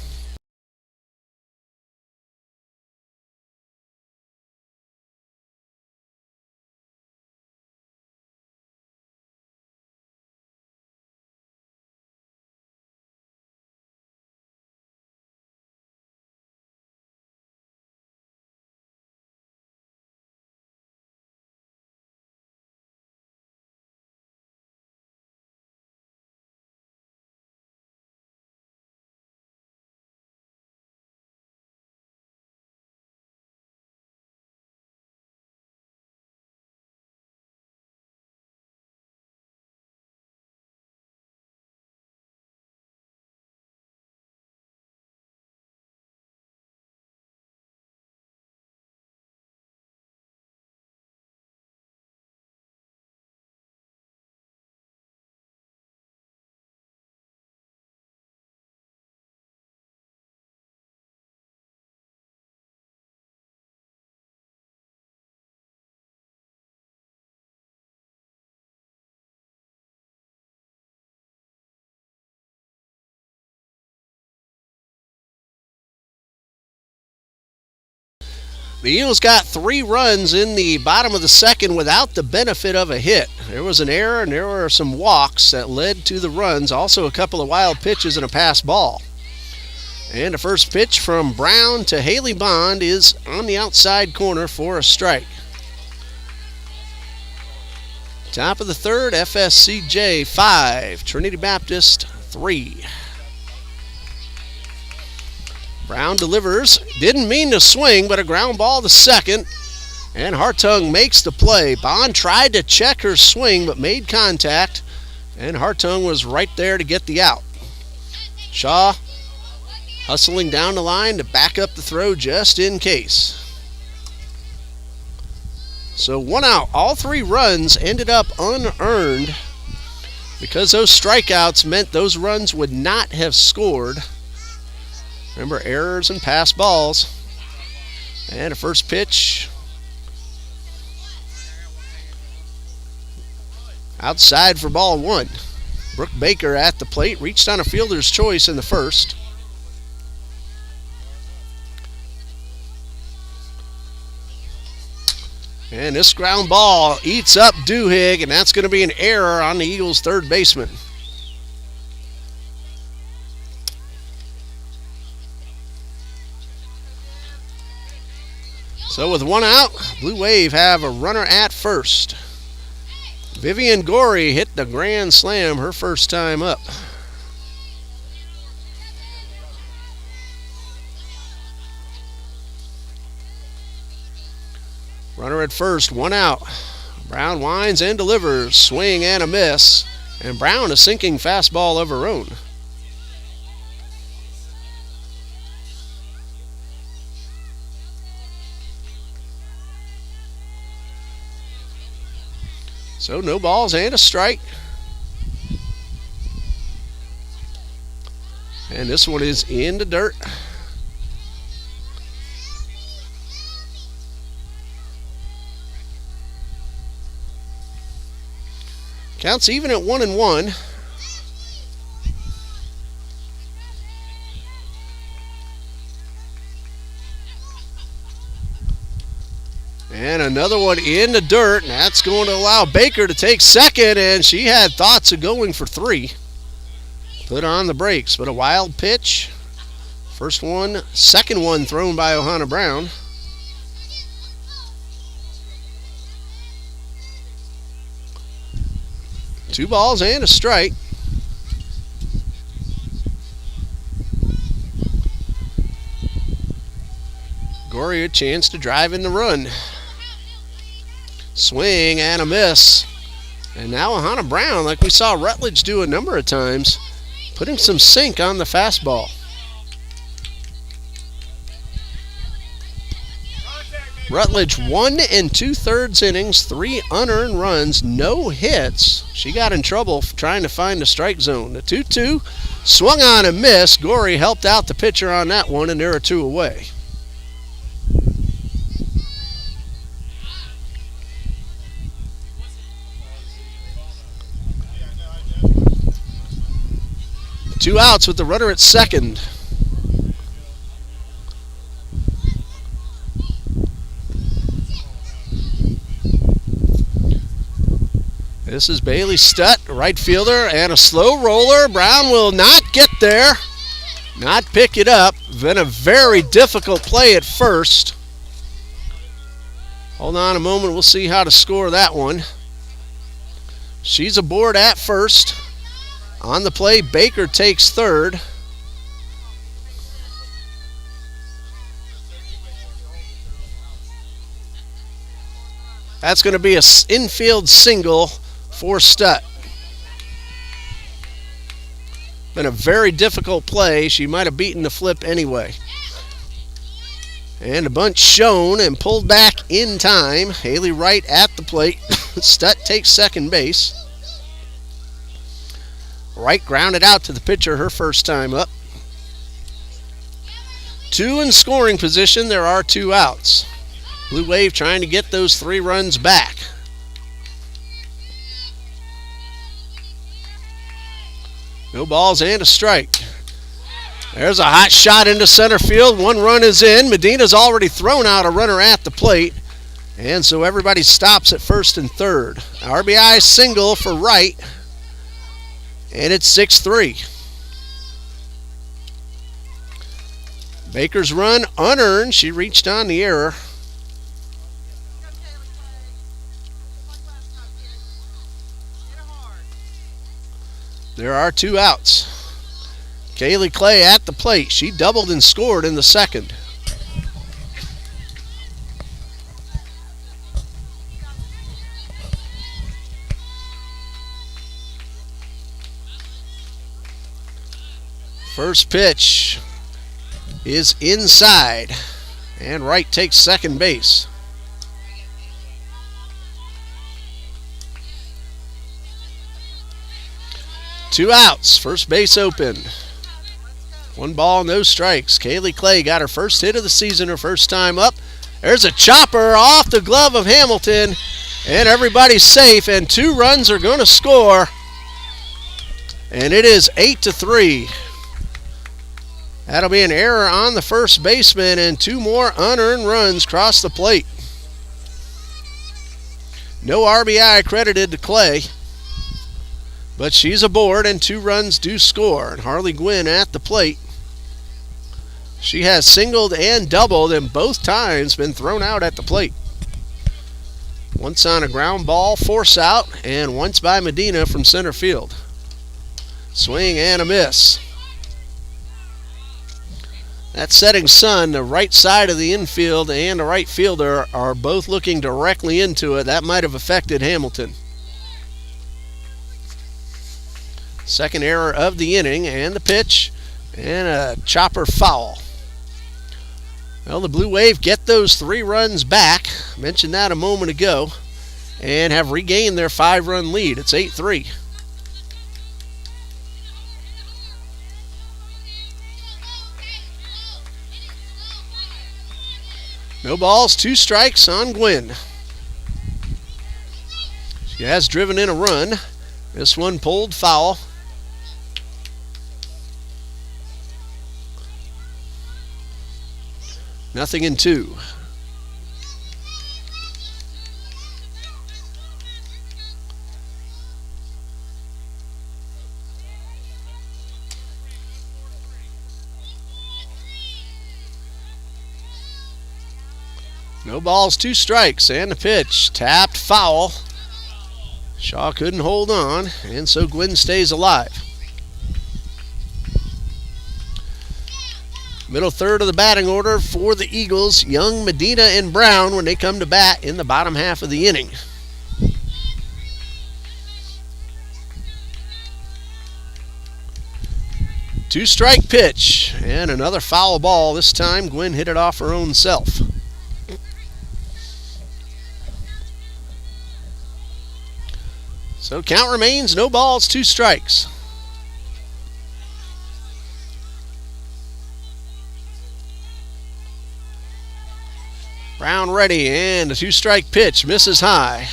The Eagles got 3 runs in the bottom of the second without the benefit of a hit. There was an error and there were some walks that led to the runs, also a couple of wild pitches and a pass ball. And the first pitch from Brown to Haley Bond is on the outside corner for a strike. Top of the third, FSCJ 5, Trinity Baptist 3. Brown delivers. Didn't mean to swing, but a ground ball to second. And Hartung makes the play. Bond tried to check her swing, but made contact. And Hartung was right there to get the out. Shaw hustling down the line to back up the throw just in case. So 1 out. All 3 runs ended up unearned because those strikeouts meant those runs would not have scored. Remember, errors and pass balls. And a first pitch outside for ball 1. Brooke Baker at the plate, reached on a fielder's choice in the first. And this ground ball eats up Duhigg, and that's going to be an error on the Eagles' third baseman. So with 1 out, Blue Wave have a runner at first. Vivian Gorey hit the grand slam her first time up. Runner at first, 1 out. Brown winds and delivers, swing and a miss. And Brown a sinking fastball of her own. So no balls and a strike. And this one is in the dirt. Counts even at 1-1. And another one in the dirt, and that's going to allow Baker to take second, and she had thoughts of going for 3. Put on the brakes, but a wild pitch. First one, second one thrown by Ohana Brown. Two balls and a strike. Gorey a chance to drive in the run. Swing and a miss. And now Ohana Brown, like we saw Rutledge do a number of times, putting some sink on the fastball. Rutledge 1 2/3 innings, 3 unearned runs, no hits. She got in trouble trying to find the strike zone. The 2-2 swung on and missed. Gorey helped out the pitcher on that one, and there are 2 away. Two outs with the runner at second. This is Bailey Stutt, right fielder, and a slow roller. Brown will not get there, not pick it up. Been a very difficult play at first. Hold on a moment, we'll see how to score that one. She's aboard at first. On the play, Baker takes third. That's going to be an infield single for Stutt. Been a very difficult play. She might have beaten the flip anyway. And a bunch shown and pulled back in time. Haley Wright at the plate. Stutt takes second base. Wright grounded out to the pitcher her first time up. 2 in scoring position. There are 2 outs. Blue Wave trying to get those 3 runs back. No balls and a strike. There's a hot shot into center field. 1 run is in. Medina's already thrown out a runner at the plate. And so everybody stops at first and third. RBI single for Wright. And it's 6-3. Baker's run unearned. She reached on the error. There are 2 outs. Kaylee Clay at the plate. She doubled and scored in the second. First pitch is inside, and Wright takes second base. Two outs, first base open. 1 ball, no strikes. Kaylee Clay got her first hit of the season, her first time up. There's a chopper off the glove of Hamilton, and everybody's safe, and 2 runs are going to score, and it is 8-3. That'll be an error on the first baseman, and 2 more unearned runs cross the plate. No RBI credited to Clay, but she's aboard, and 2 runs do score. And Harley Gwynn at the plate. She has singled and doubled, and both times been thrown out at the plate. Once on a ground ball, force out, and once by Medina from center field. Swing and a miss. That setting sun, the right side of the infield and the right fielder are both looking directly into it. That might have affected Hamilton. Second error of the inning, and the pitch, and a chopper foul. Well, the Blue Wave get those 3 runs back, mentioned that a moment ago, and have regained their 5-run lead. It's 8-3. No balls, 2 strikes on Gwynn. She has driven in a run. This one pulled foul. Nothing in 2. No balls, 2 strikes, and the pitch. Tapped foul. Shaw couldn't hold on, and so Gwynn stays alive. Middle third of the batting order for the Eagles. Young, Medina, and Brown when they come to bat in the bottom half of the inning. Two-strike pitch, and another foul ball. This time Gwynn hit it off her own self. So count remains, no balls, 2 strikes. Brown ready, and a 2-strike pitch misses high.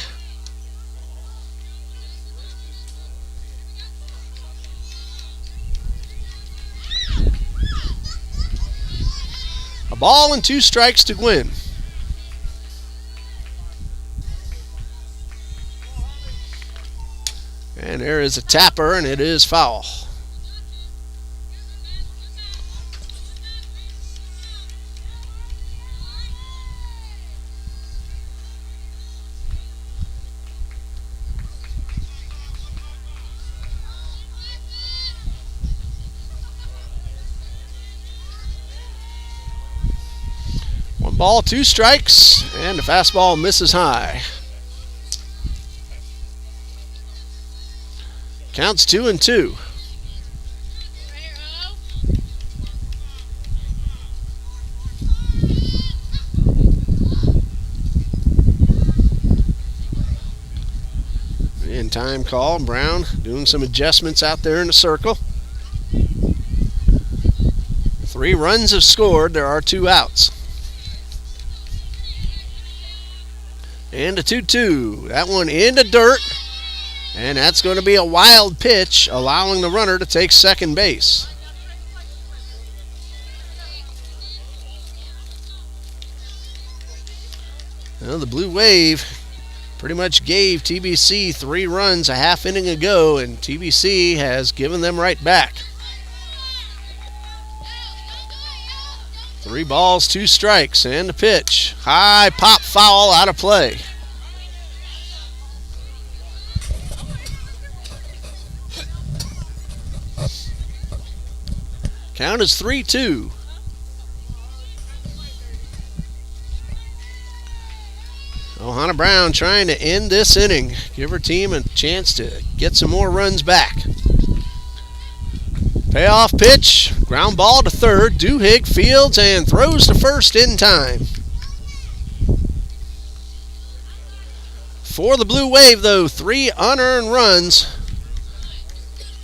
A ball and 2 strikes to Gwynn. And there is a tapper, and it is foul. One ball, 2 strikes, and the fastball misses high. Counts 2-2. And time call. Brown doing some adjustments out there in the circle. 3 runs have scored. There are 2 outs. And a 2-2. That one in the dirt. And that's going to be a wild pitch, allowing the runner to take second base. Well, the Blue Wave pretty much gave TBC 3 runs a half inning ago, and TBC has given them right back. 3 balls, 2 strikes, and the pitch. High pop foul out of play. Count is 3-2. Ohana Brown trying to end this inning. Give her team a chance to get some more runs back. Payoff pitch. Ground ball to third. Duhigg fields and throws to first in time. For the Blue Wave, though, 3 unearned runs.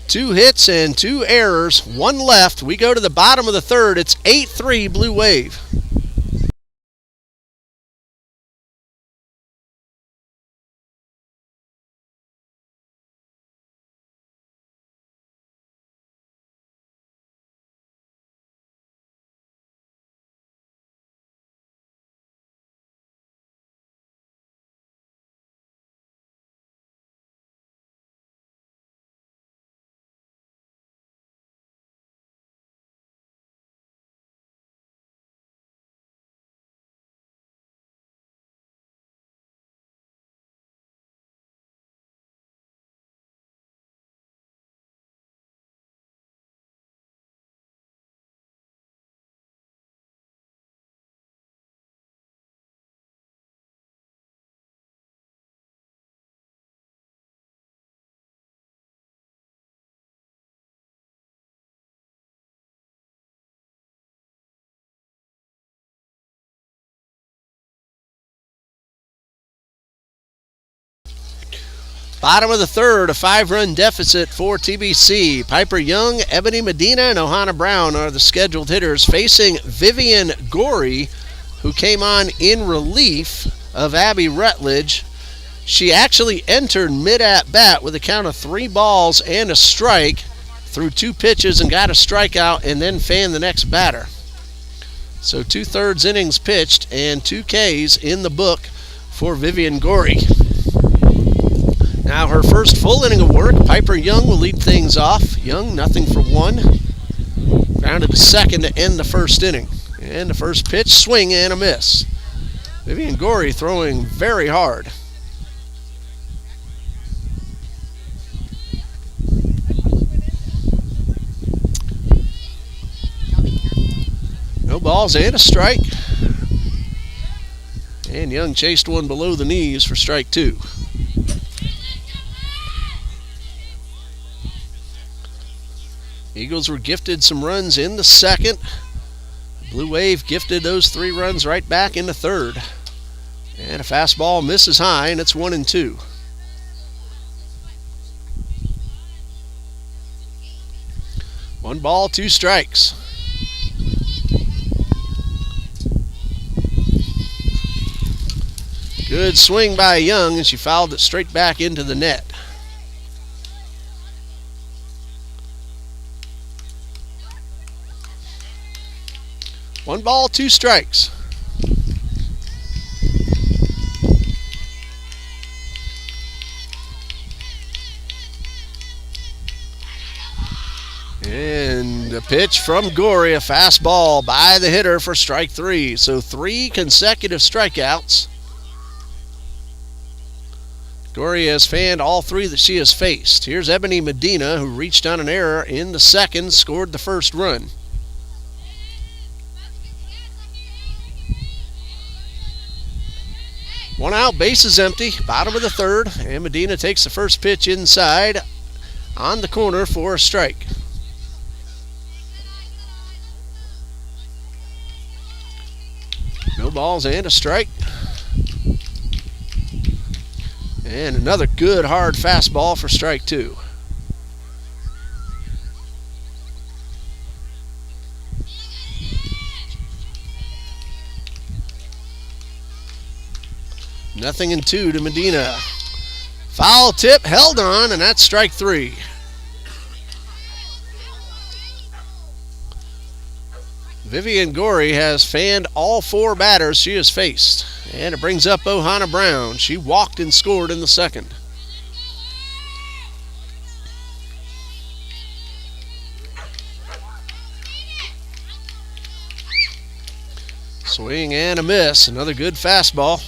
2 hits and 2 errors. 1 left. We go to the bottom of the third. It's 8-3 Blue Wave. Bottom of the third, a 5-run deficit for TBC. Piper Young, Ebony Medina, and Ohana Brown are the scheduled hitters facing Vivian Gorey, who came on in relief of Abby Rutledge. She actually entered mid-at-bat with a count of 3 balls and a strike, threw 2 pitches and got a strikeout, and then fanned the next batter. So 2/3 innings pitched and 2 Ks in the book for Vivian Gorey. Now her first full inning of work, Piper Young will lead things off. Young, nothing for 1. Grounded to second to end the first inning. And the first pitch, swing and a miss. Vivian Gorey throwing very hard. No balls and a strike. And Young chased one below the knees for strike 2. Eagles were gifted some runs in the second. Blue Wave gifted those 3 runs right back in the third. And a fastball misses high, and it's 1-2. One ball, 2 strikes. Good swing by Young, and she fouled it straight back into the net. One ball, 2 strikes. And a pitch from Gorey, a fastball by the hitter for strike 3. So 3 consecutive strikeouts. Gorey has fanned all 3 that she has faced. Here's Ebony Medina, who reached on an error in the second, scored the first run. 1 out, bases empty, bottom of the third, and Medina takes the first pitch inside on the corner for a strike. No balls and a strike. And another good hard fastball for strike 2. Nothing in 2 to Medina. Foul tip, held on, and that's strike 3. Vivian Gorey has fanned all 4 batters she has faced. And it brings up Ohana Brown. She walked and scored in the second. Swing and a miss. Another good fastball.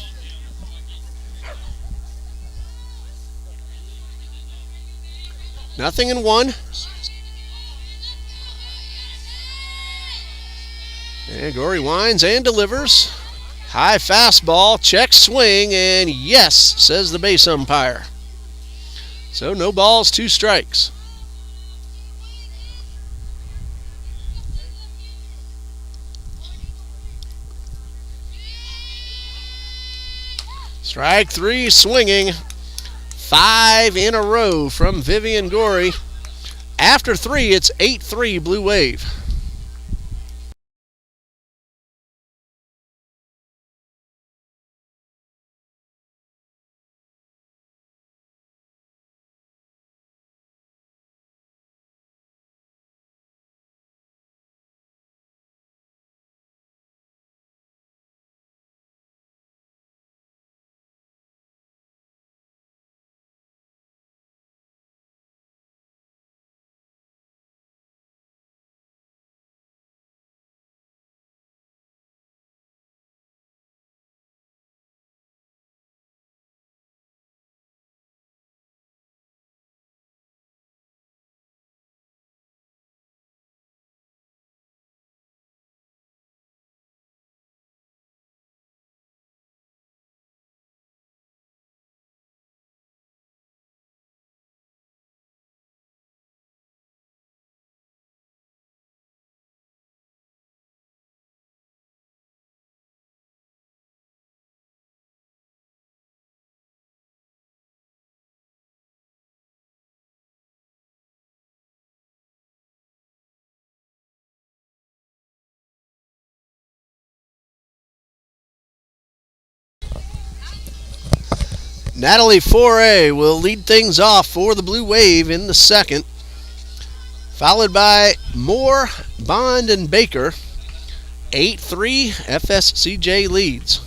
Nothing in one. And Gorey winds and delivers. High fastball, check swing, and yes, says the base umpire. So no balls, 2 strikes. Strike 3 swinging. 5 in a row from Vivian Gorey. After 3, it's 8-3 Blue Wave. Natalie Foray will lead things off for the Blue Wave in the second, followed by Moore, Bond, and Baker. 8-3, FSCJ leads.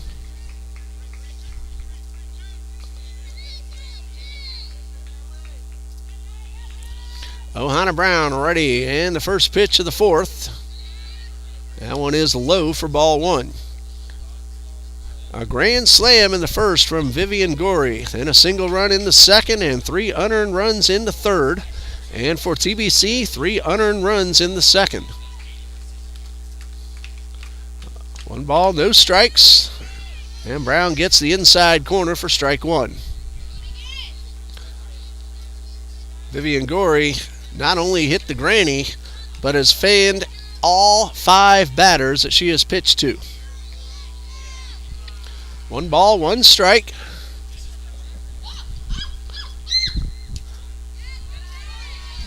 Ohana Brown ready, and the first pitch of the fourth. That one is low for ball 1. A grand slam in the first from Vivian Gorey. Then a single run in the second and 3 unearned runs in the third. And for TBC, 3 unearned runs in the second. 1 ball, no strikes. And Brown gets the inside corner for strike 1. Vivian Gorey not only hit the granny, but has fanned all 5 batters that she has pitched to. 1 ball, 1 strike.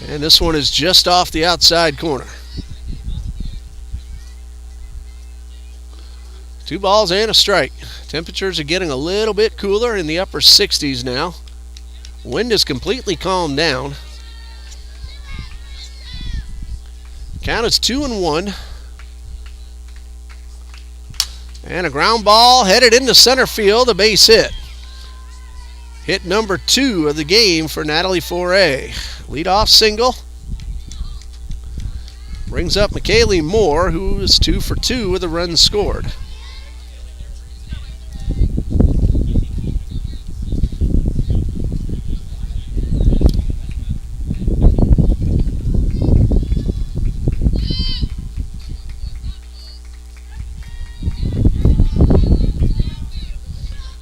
And this one is just off the outside corner. 2 balls and a strike. Temperatures are getting a little bit cooler, in the upper 60s now. Wind is completely calmed down. Count is 2-1. And a ground ball headed into center field, a base hit. Hit number 2 of the game for Natalie Foray. Leadoff single. Brings up McKaylee Moore, who is 2 for 2 with a run scored.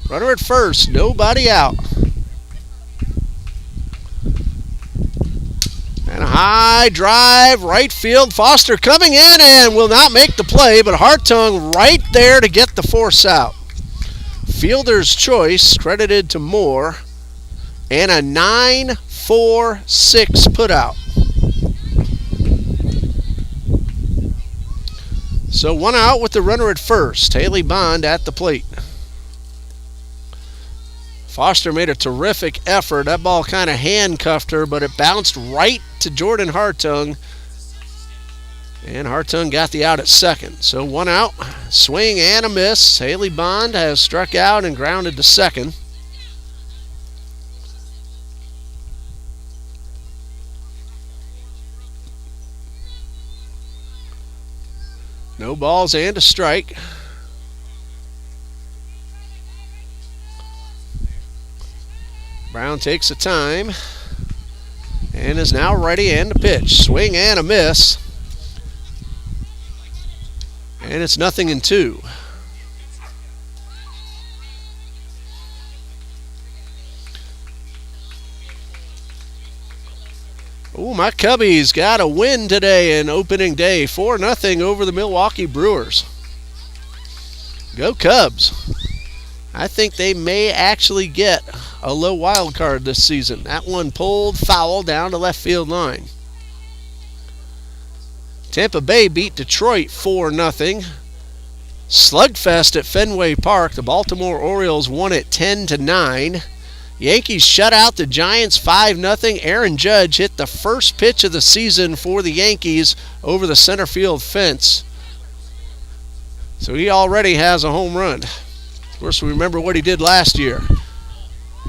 Runner at first, nobody out. And a high drive, right field. Foster coming in and will not make the play, but Hartung right there to get the force out. Fielder's choice credited to Moore. And a 9-4-6 putout. So 1 out with the runner at first. Haley Bond at the plate. Foster made a terrific effort. That ball kind of handcuffed her, but it bounced right to Jordan Hartung. And Hartung got the out at second. So 1 out, swing and a miss. Haley Bond has struck out and grounded to second. No balls and a strike. Brown takes the time and is now ready and to pitch. Swing and a miss. And it's 0-2. Oh, my Cubbies got a win today in opening day. 4-0 over the Milwaukee Brewers. Go Cubs. I think they may actually get a low wild card this season. That one pulled foul down the left field line. Tampa Bay beat Detroit 4-0. Slugfest at Fenway Park. The Baltimore Orioles won it 10-9. Yankees shut out the Giants 5-0. Aaron Judge hit the first pitch of the season for the Yankees over the center field fence. So he already has a home run. Of course, we remember what he did last year.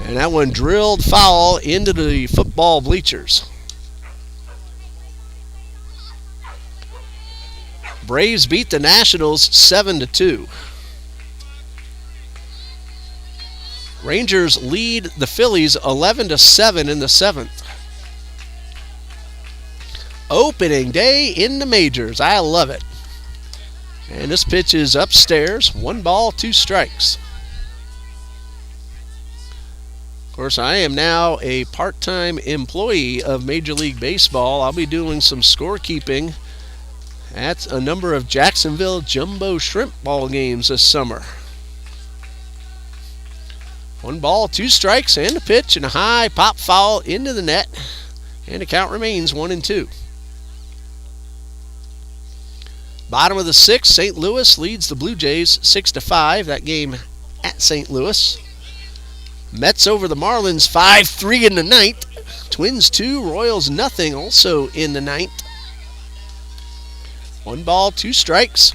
And that one drilled foul into the football bleachers. Braves beat the Nationals 7-2. Rangers lead the Phillies 11-7 in the 7th. Opening day in the majors. I love it. And this pitch is upstairs. 1 ball, 2 strikes. Of course, I am now a part-time employee of Major League Baseball. I'll be doing some scorekeeping at a number of Jacksonville Jumbo Shrimp ball games this summer. 1 ball, 2 strikes, and a pitch, and a high pop foul into the net. And the count remains 1-2. Bottom of the 6th, St. Louis leads the Blue Jays 6-5. That game at St. Louis. Mets over the Marlins 5-3 in the 9th. Twins 2, Royals nothing, also in the 9th. 1 ball, 2 strikes.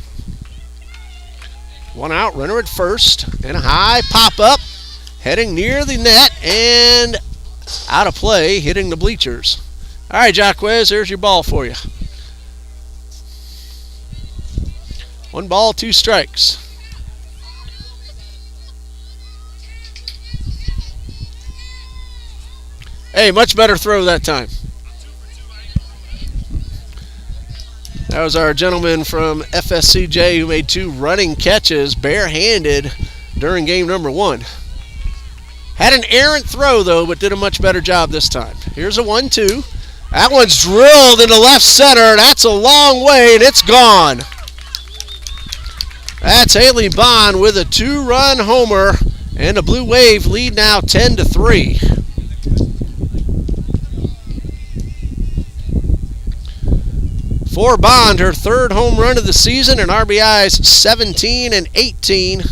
1 out, runner at first, and a high pop up, heading near the net and out of play, hitting the bleachers. All right, Jacquez, there's your ball for you. 1 ball, 2 strikes. Hey, much better throw that time. That was our gentleman from FSCJ who made 2 running catches barehanded during game number 1. Had an errant throw, though, but did a much better job this time. Here's a 1-2. That one's drilled into left center. That's a long way, and it's gone. That's Haley Bond with a 2-run homer, and the Blue Wave lead now 10-3. For Bond, her 3rd home run of the season, and RBIs 17 and 18.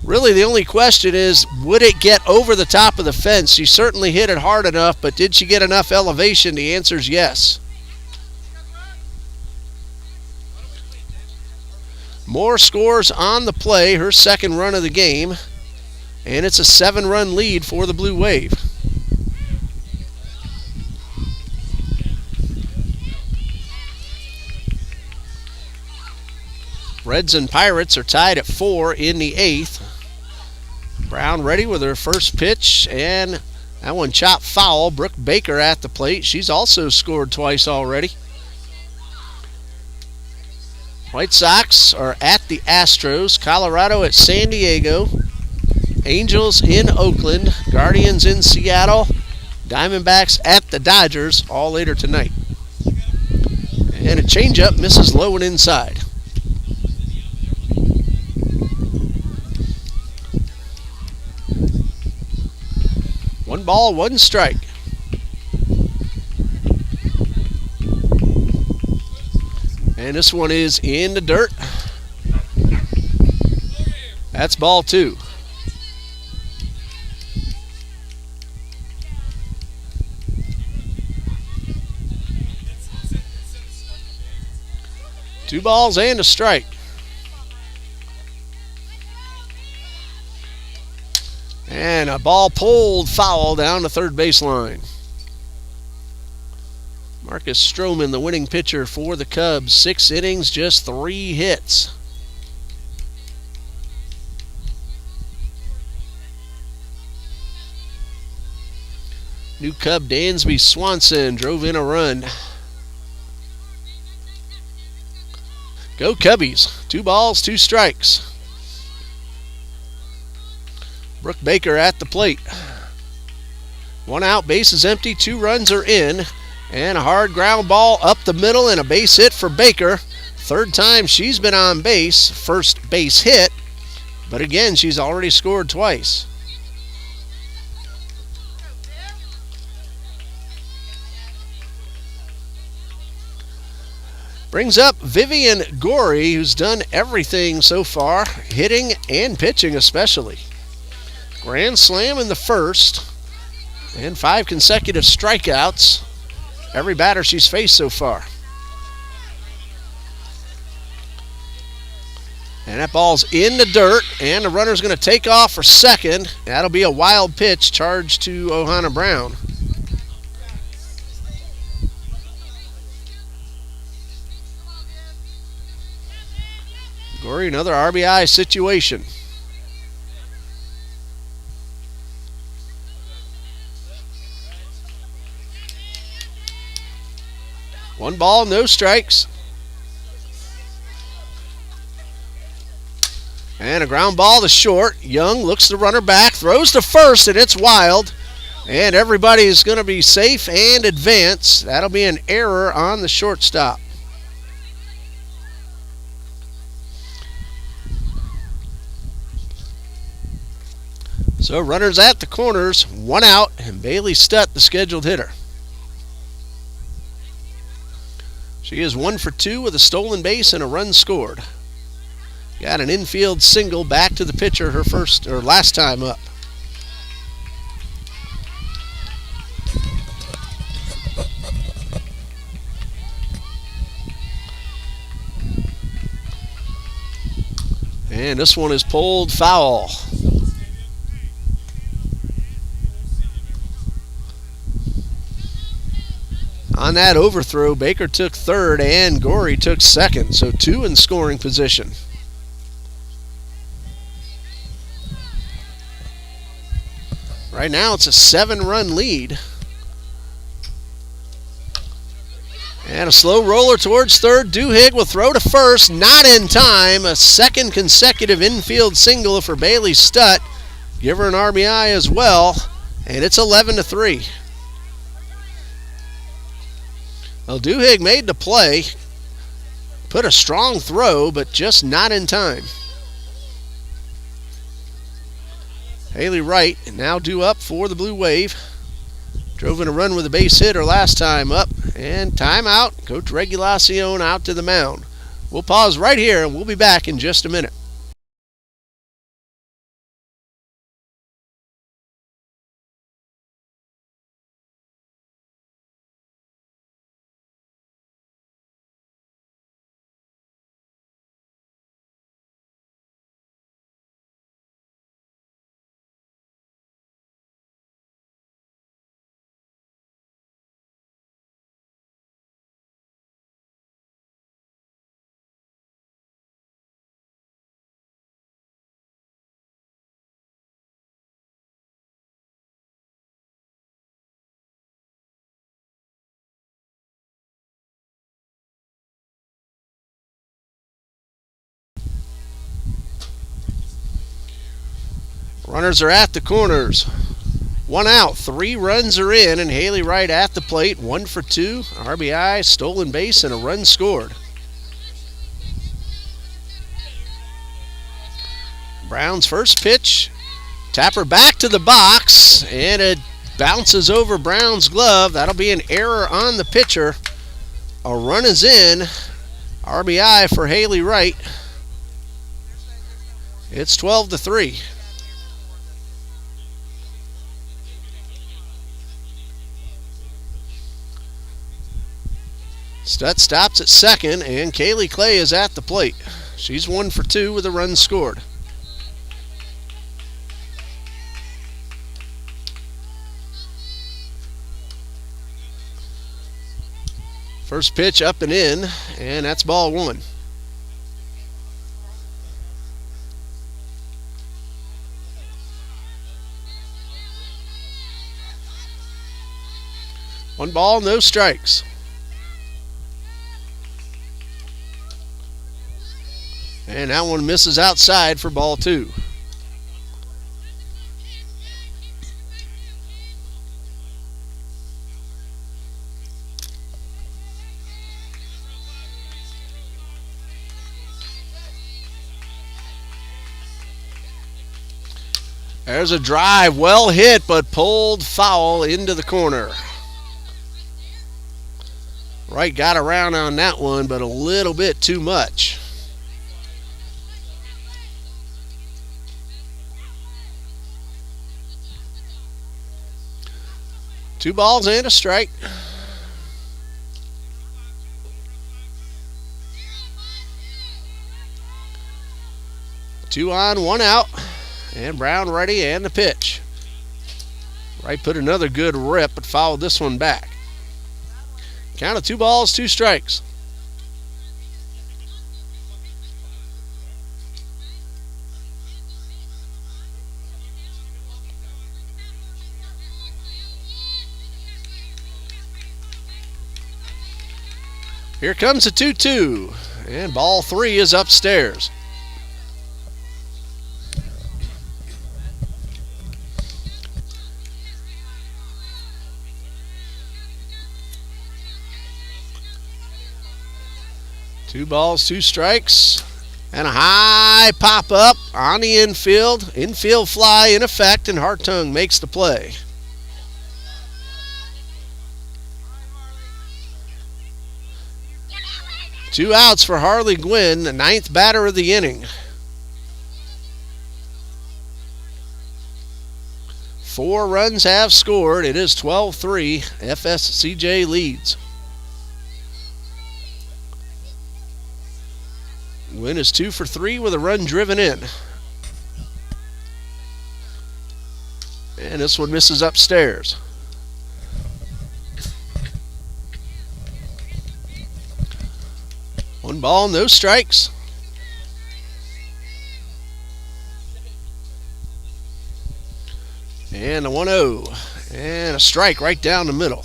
Really, the only question is, would it get over the top of the fence? She certainly hit it hard enough, but did she get enough elevation? The answer is yes. Moore scores on the play, her 2nd run of the game, and it's a 7-run lead for the Blue Wave. Reds and Pirates are tied at 4 in the 8th. Brown ready with her first pitch, and that one chopped foul. Brooke Baker at the plate. She's also scored twice already. White Sox are at the Astros. Colorado at San Diego. Angels in Oakland. Guardians in Seattle. Diamondbacks at the Dodgers, all later tonight. And a changeup misses low and inside. One ball, 1 strike. And this one is in the dirt. That's ball 2. Two balls and a strike. And a ball pulled foul down the third baseline. Marcus Stroman, the winning pitcher for the Cubs. 6 innings, just 3 hits. New Cub Dansby Swanson drove in a run. Go Cubbies. 2 balls, 2 strikes. Brooke Baker at the plate. 1 out, base is empty, 2 runs are in. And a hard ground ball up the middle and a base hit for Baker. 3rd time she's been on base. First base hit. But again, she's already scored twice. Brings up Vivian Gorey, who's done everything so far, hitting and pitching especially. Grand slam in the first, and 5 consecutive strikeouts. Every batter she's faced so far. And that ball's in the dirt, and the runner's going to take off for second. That'll be a wild pitch charged to Ohana Brown. Gorey, another RBI situation. One ball, no strikes. And a ground ball to short. Young looks the runner back, throws to first, and it's wild. And everybody's going to be safe and advance. That'll be an error on the shortstop. So runners at the corners, 1 out, and Bailey Stutt, the scheduled hitter. She is 1 for 2 with a stolen base and a run scored. Got an infield single back to the pitcher her last time up. And this one is pulled foul. On that overthrow, Baker took 3rd and Gorey took 2nd, so 2 in scoring position. Right now it's a 7-run lead. And a slow roller towards 3rd. Duhigg will throw to first, not in time. A 2nd consecutive infield single for Bailey Stutt. Give her an RBI as well, and it's 11-3. Well, Duhigg made the play, put a strong throw, but just not in time. Haley Wright now due up for the Blue Wave. Drove in a run with a base hit her last time up, and timeout. Coach Regulacion out to the mound. We'll pause right here, and we'll be back in just a minute. Runners are at the corners. 1 out, 3 runs are in, and Haley Wright at the plate. 1 for 2, RBI, stolen base, and a run scored. Brown's first pitch. Tapper back to the box, and it bounces over Brown's glove. That'll be an error on the pitcher. A run is in. RBI for Haley Wright. It's 12-3. Stutt stops at second, and Kaylee Clay is at the plate. She's 1 for 2 with a run scored. First pitch up and in, and that's ball 1. 1 ball, no strikes. And that one misses outside for ball 2. There's a drive, well hit, but pulled foul into the corner. Wright got around on that one, but a little bit too much. Two balls and a strike. Two on, 1 out. And Brown ready, and the pitch. Wright put another good rip, but fouled this one back. Count of 2 balls, 2 strikes. Here comes a 2-2, and ball 3 is upstairs. Two balls, 2 strikes, and a high pop up on the infield. Infield fly in effect, and Hartung makes the play. Two outs for Harley Gwynn, the 9th batter of the inning. 4 runs have scored. It is 12-3. FSCJ leads. Gwynn is 2 for 3 with a run driven in. And this one misses upstairs. One ball, no strikes. And a 1-0. And a strike right down the middle.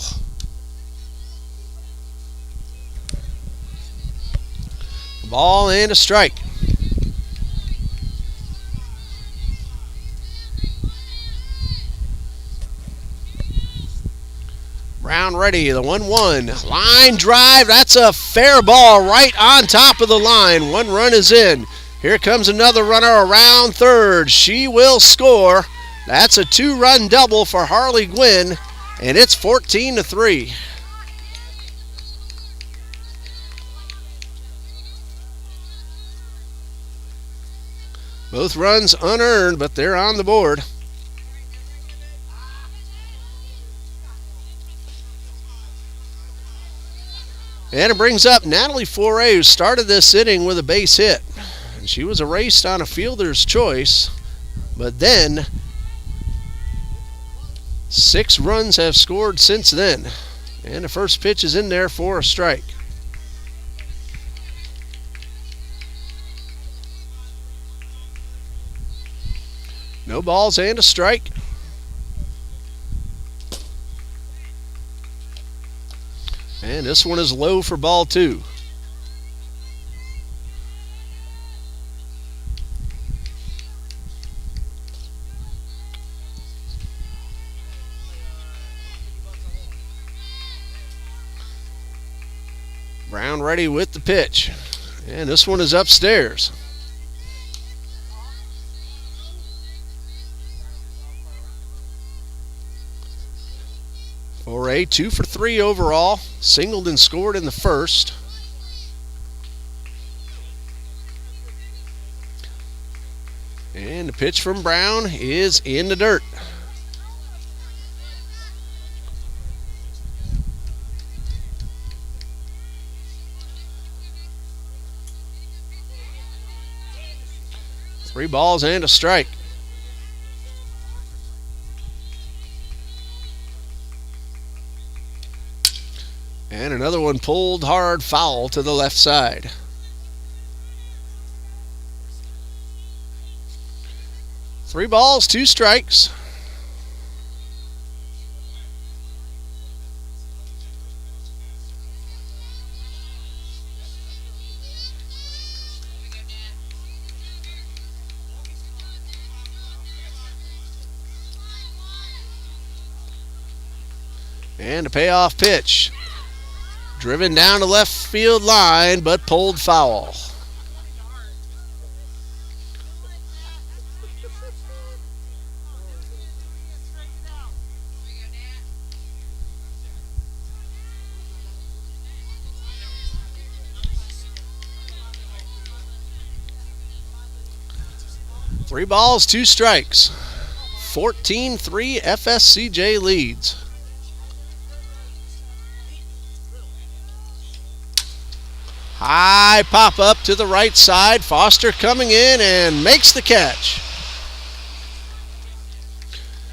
Ball and a strike. Brown ready, the 1-1. Line drive, that's a fair ball right on top of the line. 1 run is in. Here comes another runner around third. She will score. That's a 2-run double for Harley Gwynn, and it's 14-3. Both runs unearned, but they're on the board. And it brings up Natalie Foray, who started this inning with a base hit. And she was erased on a fielder's choice, but then 6 runs have scored since then. And the first pitch is in there for a strike. No balls and a strike. And this one is low for ball 2. Brown ready with the pitch. And this one is upstairs. Foray, 2 for 3 overall. Singled and scored in the first. And the pitch from Brown is in the dirt. Three balls and a strike. And another one pulled hard, foul to the left side. Three balls, 2 strikes. And a payoff pitch. Driven down the left field line, but pulled foul. Three balls, two strikes. 14-3 FSCJ leads. High pop up to the right side. Foster coming in and makes the catch.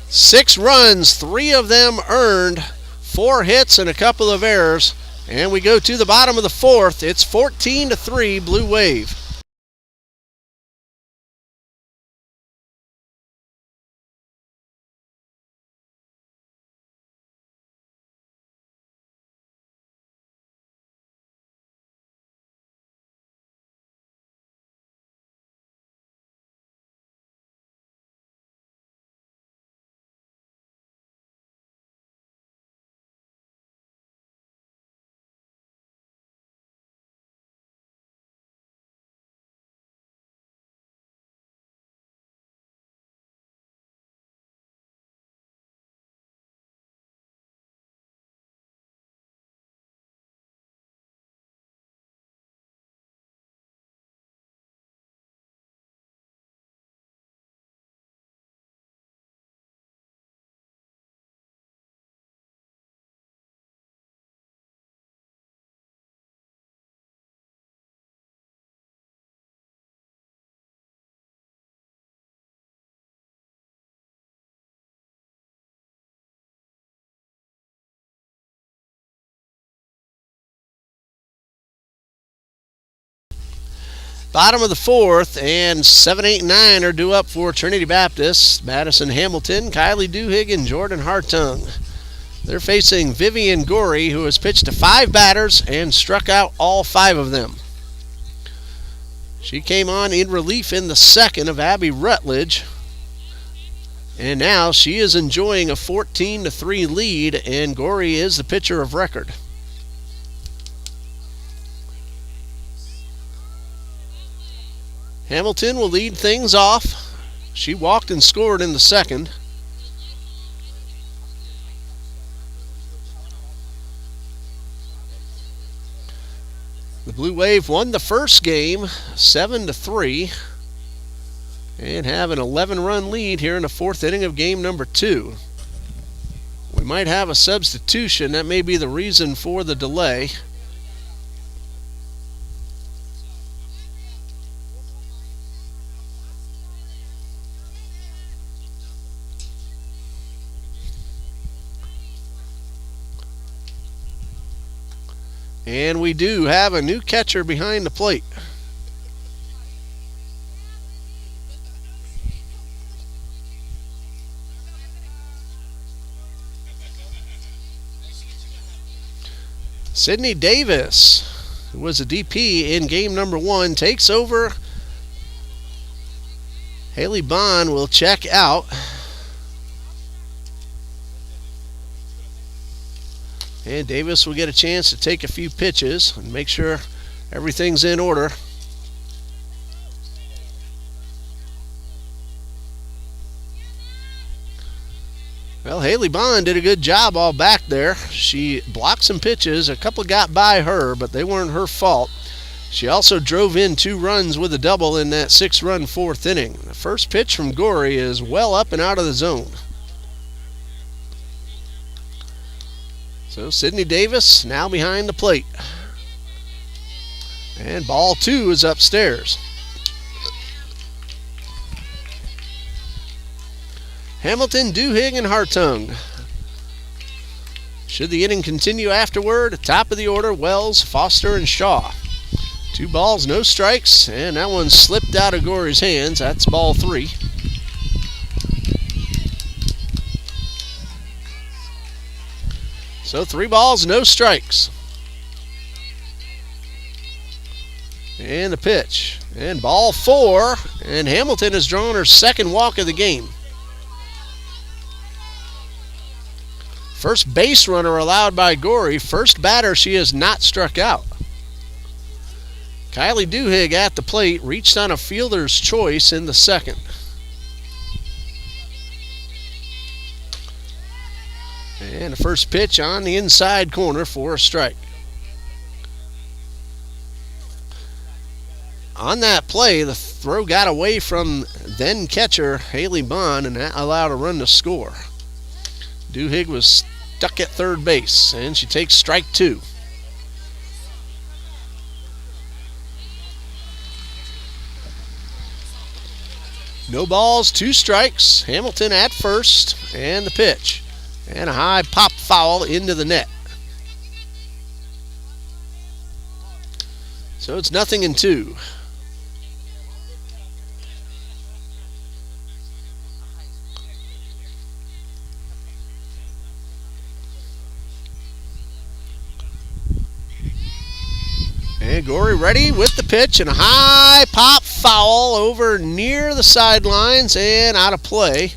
6 runs, 3 of them earned, 4 hits and a couple of errors. And we go to the bottom of the 4th. It's 14-3 Blue Wave. Bottom of the 4th, and 7, 8, 9 are due up for Trinity Baptist. Madison Hamilton, Kylie Duhigg, and Jordan Hartung. They're facing Vivian Gorey, who has pitched to 5 batters and struck out all 5 of them. She came on in relief in the 2nd of Abby Rutledge. And now she is enjoying a 14-3 lead, and Gorey is the pitcher of record. Hamilton will lead things off. She walked and scored in the 2nd. The Blue Wave won the first game 7-3 and have an 11-run lead here in the 4th inning of game number 2. We might have a substitution. That may be the reason for the delay. And we do have a new catcher behind the plate. Sydney Davis, who was a DP in game number 1, takes over. Haley Bond will check out. And Davis will get a chance to take a few pitches and make sure everything's in order. Well, Haley Bond did a good job all back there. She blocked some pitches. A couple got by her, but they weren't her fault. She also drove in 2 runs with a double in that 6-run 4th inning. The first pitch from Gorey is well up and out of the zone. So Sydney Davis now behind the plate. And ball 2 is upstairs. Hamilton, Duhigg, and Hartung. Should the inning continue afterward, top of the order, Wells, Foster, and Shaw. 2 balls, no strikes, and that one slipped out of Gorey's hands. That's ball 3. So 3 balls, no strikes. And the pitch. And ball 4. And Hamilton has drawn her 2nd walk of the game. First base runner allowed by Gorey. First batter she has not struck out. Kylie Duhigg at the plate, reached on a fielder's choice in the second. And the first pitch on the inside corner for a strike. On that play, the throw got away from then catcher Haley Bond, and that allowed a run to score. Duhigg was stuck at third base, and she takes strike two. No balls, 2 strikes. Hamilton at first, and the pitch. And a high pop foul into the net. So it's 0-2. And Gorey ready with the pitch, and a high pop foul over near the sidelines and out of play.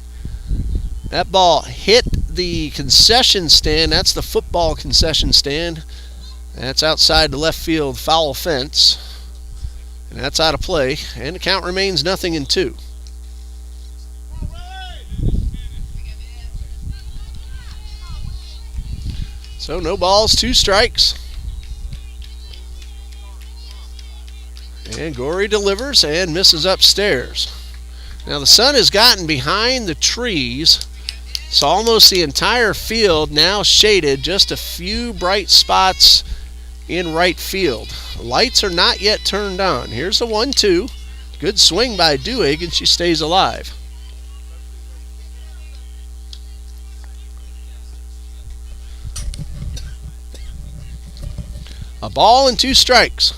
That ball hit the concession stand. That's the football concession stand. That's outside the left field foul fence. And that's out of play. And the count remains 0-2. So no balls, 2 strikes. And Gorey delivers and misses upstairs. Now the sun has gotten behind the trees, so almost the entire field now shaded, just a few bright spots in right field. The lights are not yet turned on. Here's the 1-2. Good swing by Duhigg, and she stays alive. A ball and 2 strikes.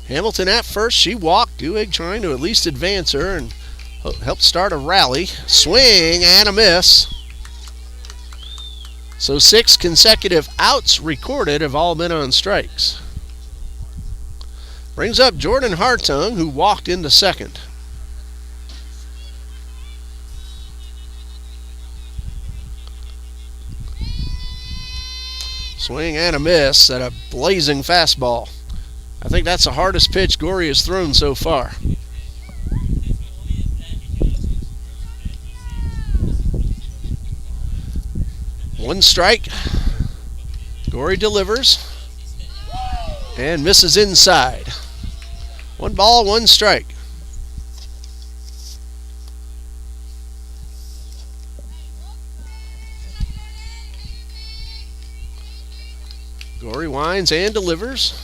Hamilton at first, she walked. Duhigg trying to at least advance her and help start a rally. Swing and a miss. So 6 consecutive outs recorded have all been on strikes. Brings up Jordan Hartung, who walked into second. Swing and a miss at a blazing fastball. I think that's the hardest pitch Gorey has thrown so far. One strike. Gorey delivers and misses inside. 1 ball, 1 strike. Gorey winds and delivers.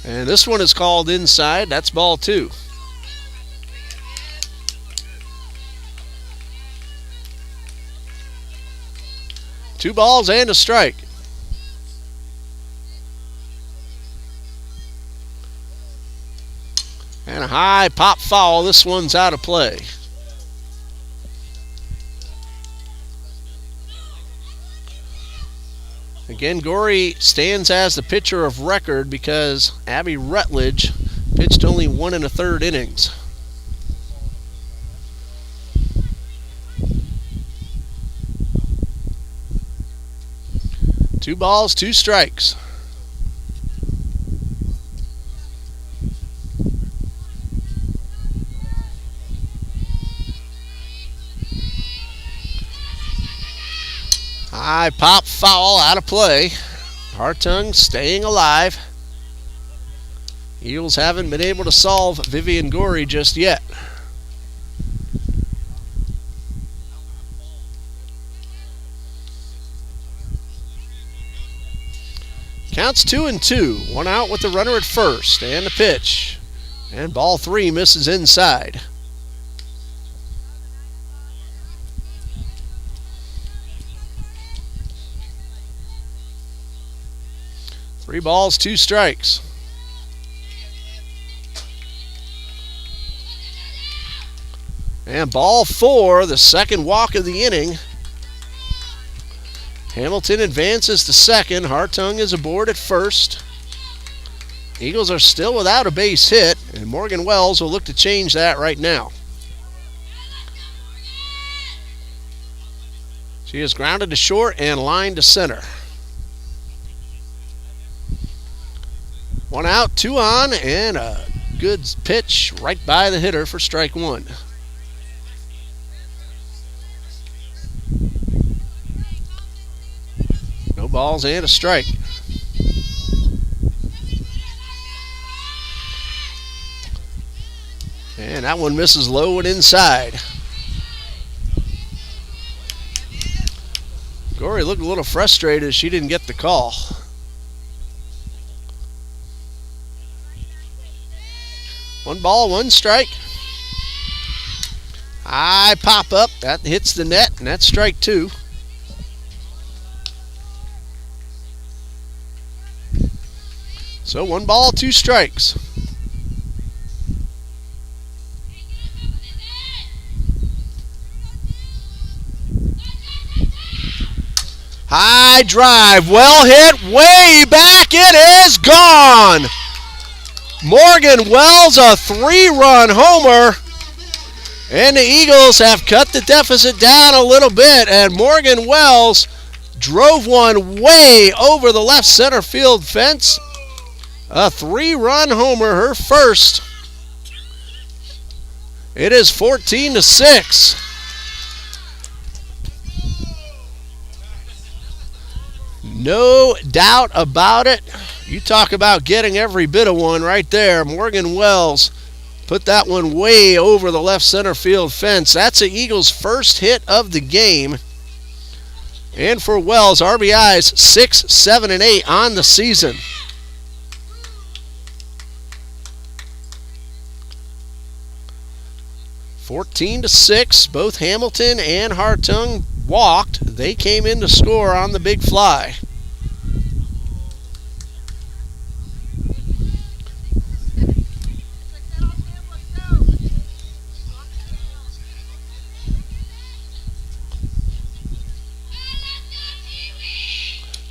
And this one is called inside. That's ball 2. Two balls and a strike. And a high pop foul. This one's out of play. Again, Gorey stands as the pitcher of record because Abby Rutledge pitched only 1 1/3 innings. Two balls, 2 strikes. High pop foul, out of play. Hartung staying alive. Eagles haven't been able to solve Vivian Gorey just yet. Counts 2-2. 1 out with the runner at first. And the pitch. And ball 3 misses inside. Three balls, 2 strikes. And ball 4, the second walk of the inning. Hamilton advances to second. Hartung is aboard at first. Eagles are still without a base hit, and Morgan Wells will look to change that right now. She is grounded to short and lined to center. 1 out, 2 on, and a good pitch right by the hitter for strike 1. No balls and a strike. And that one misses low and inside. Gory looked a little frustrated as she didn't get the call. One ball, one strike. High pop up. That hits the net, and that's strike 2. So 1 ball, 2 strikes. High drive, well hit, way back, it is gone. Morgan Wells, a 3-run homer, and the Eagles have cut the deficit down a little bit, and Morgan Wells drove one way over the left center field fence. A 3-run homer, her first. It is 14-6. No doubt about it. You talk about getting every bit of one right there. Morgan Wells put that one way over the left center field fence. That's the Eagles' first hit of the game. And for Wells, RBIs 6, 7, and 8 on the season. (14-6). Both Hamilton and Hartung walked. They came in to score on the big fly.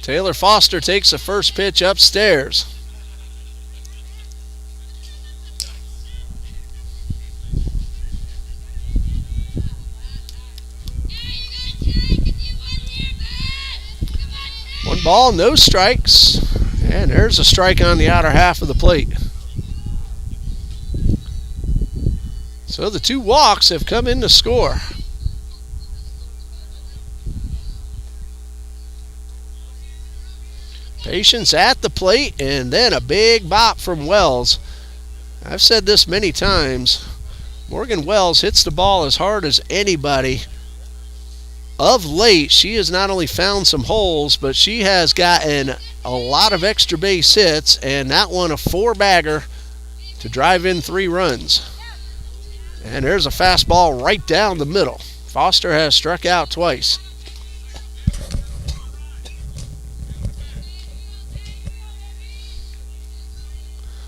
Taylor Foster takes the first pitch upstairs. One ball, no strikes, and there's a strike on the outer half of the plate. So the 2 walks have come in to score. Patience at the plate, and then a big bop from Wells. I've said this many times. Morgan Wells hits the ball as hard as anybody. Of late, she has not only found some holes, but she has gotten a lot of extra base hits, and that one a 4-bagger to drive in 3 runs. And there's a fastball right down the middle. Foster has struck out twice.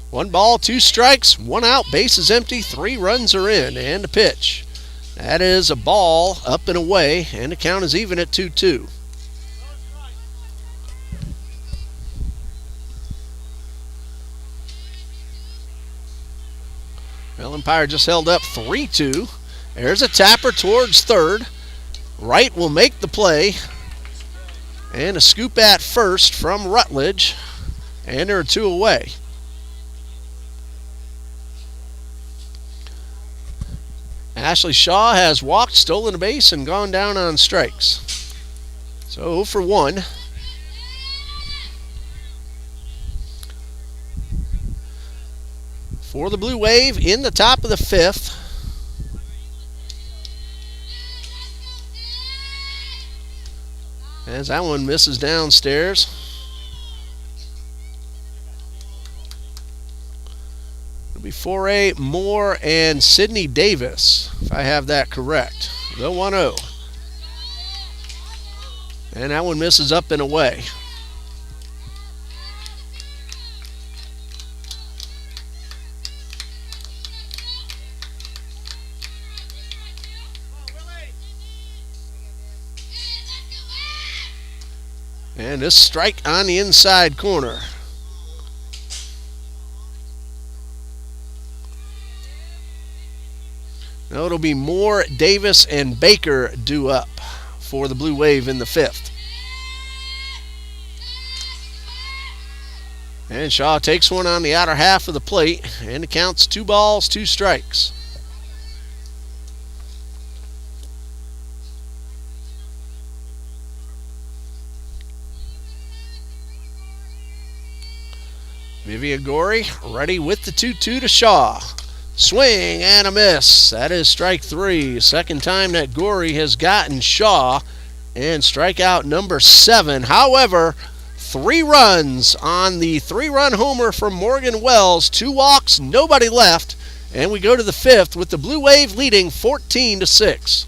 One ball, 2 strikes, 1 out, bases empty, 3 runs are in, and a pitch. That is a ball up and away, and the count is even at 2-2. Well, Empire just held up 3-2. There's a tapper towards third. Wright will make the play. And a scoop at first from Rutledge. And there are 2 away. Ashley Shaw has walked, stolen a base, and gone down on strikes. So 0 for 1. For the Blue Wave in the top of the 5th. As that one misses downstairs. It'll be Foray, Moore, and Sydney Davis, if I have that correct. The 1-0. And that one misses up and away. And this strike on the inside corner. Now it'll be Moore, Davis, and Baker due up for the Blue Wave in the 5th. And Shaw takes one on the outer half of the plate, and it counts 2 balls, 2 strikes. Vivian Gorey ready with the 2-2 to Shaw. Swing and a miss. That is strike 3. Second time that Gorey has gotten Shaw, and strikeout number 7. However, 3 runs on the 3-run homer from Morgan Wells. 2 walks, nobody left, and we go to the 5th with the Blue Wave leading 14-6.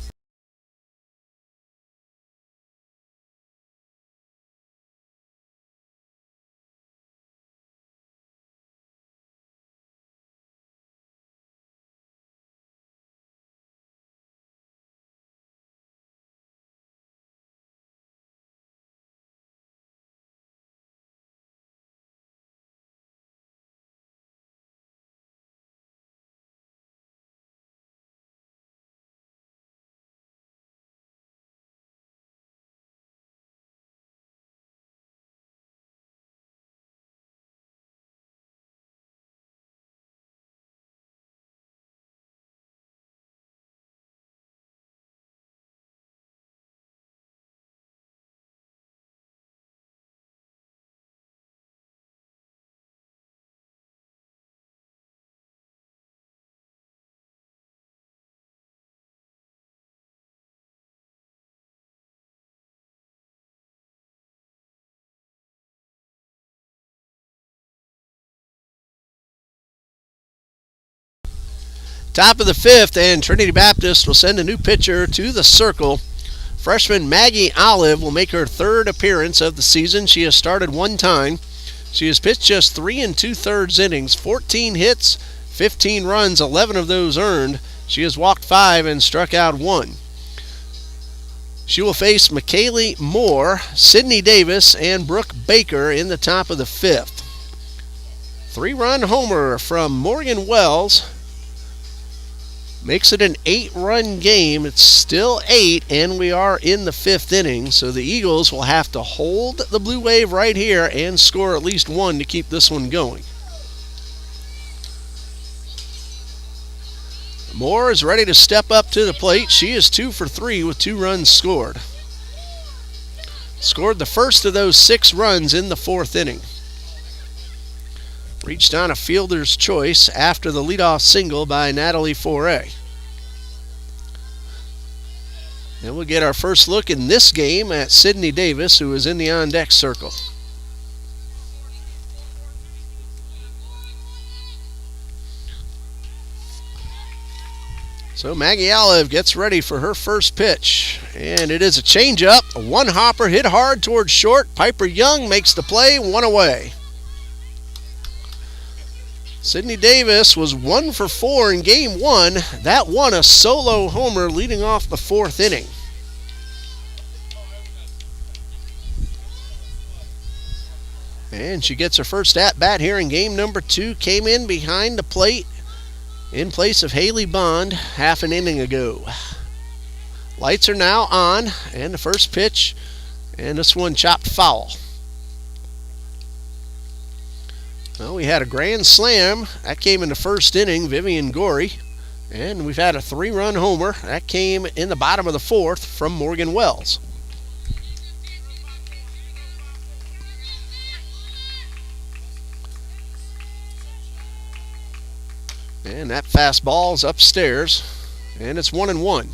Top of the 5th, and Trinity Baptist will send a new pitcher to the circle. Freshman Maggie Olive will make her 3rd appearance of the season. She has started 1 time. She has pitched just 3 2/3 innings, 14 hits, 15 runs, 11 of those earned. She has walked 5 and struck out 1. She will face McKaylee Moore, Sydney Davis, and Brooke Baker in the top of the 5th. 3-run homer from Morgan Wells makes it an 8-run game. It's still 8, and we are in the 5th inning. So the Eagles will have to hold the Blue Wave right here and score at least 1 to keep this one going. Moore is ready to step up to the plate. She is 2 for 3 with 2 runs scored. Scored the first of those 6 runs in the 4th inning. Reached on a fielder's choice after the leadoff single by Natalie Foray. And we'll get our first look in this game at Sydney Davis, who is in the on-deck circle. So Maggie Olive gets ready for her first pitch, and it is a changeup. A 1-hopper hit hard towards short. Piper Young makes the play, 1 away. Sydney Davis was 1 for 4 in game 1. That one a solo homer leading off the 4th inning. And she gets her first at-bat here in game number 2. Came in behind the plate in place of Haley Bond half an inning ago. Lights are now on, and the first pitch, and this one chopped foul. Well, we had a grand slam. That came in the 1st inning, Vivian Gorey. And we've had a 3-run homer. That came in the bottom of the 4th from Morgan Wells. And that fastball is upstairs. And it's 1-1.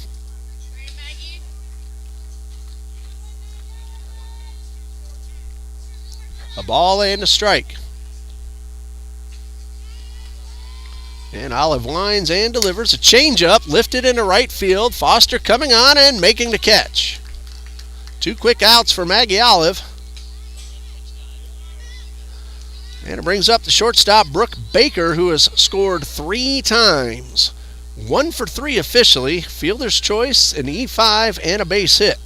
A ball and a strike. And Olive lines and delivers a changeup lifted into right field. Foster coming on and making the catch. 2 quick outs for Maggie Olive. And it brings up the shortstop Brooke Baker, who has scored 3 times. 1 for 3 officially. Fielder's choice, an E5, and a base hit.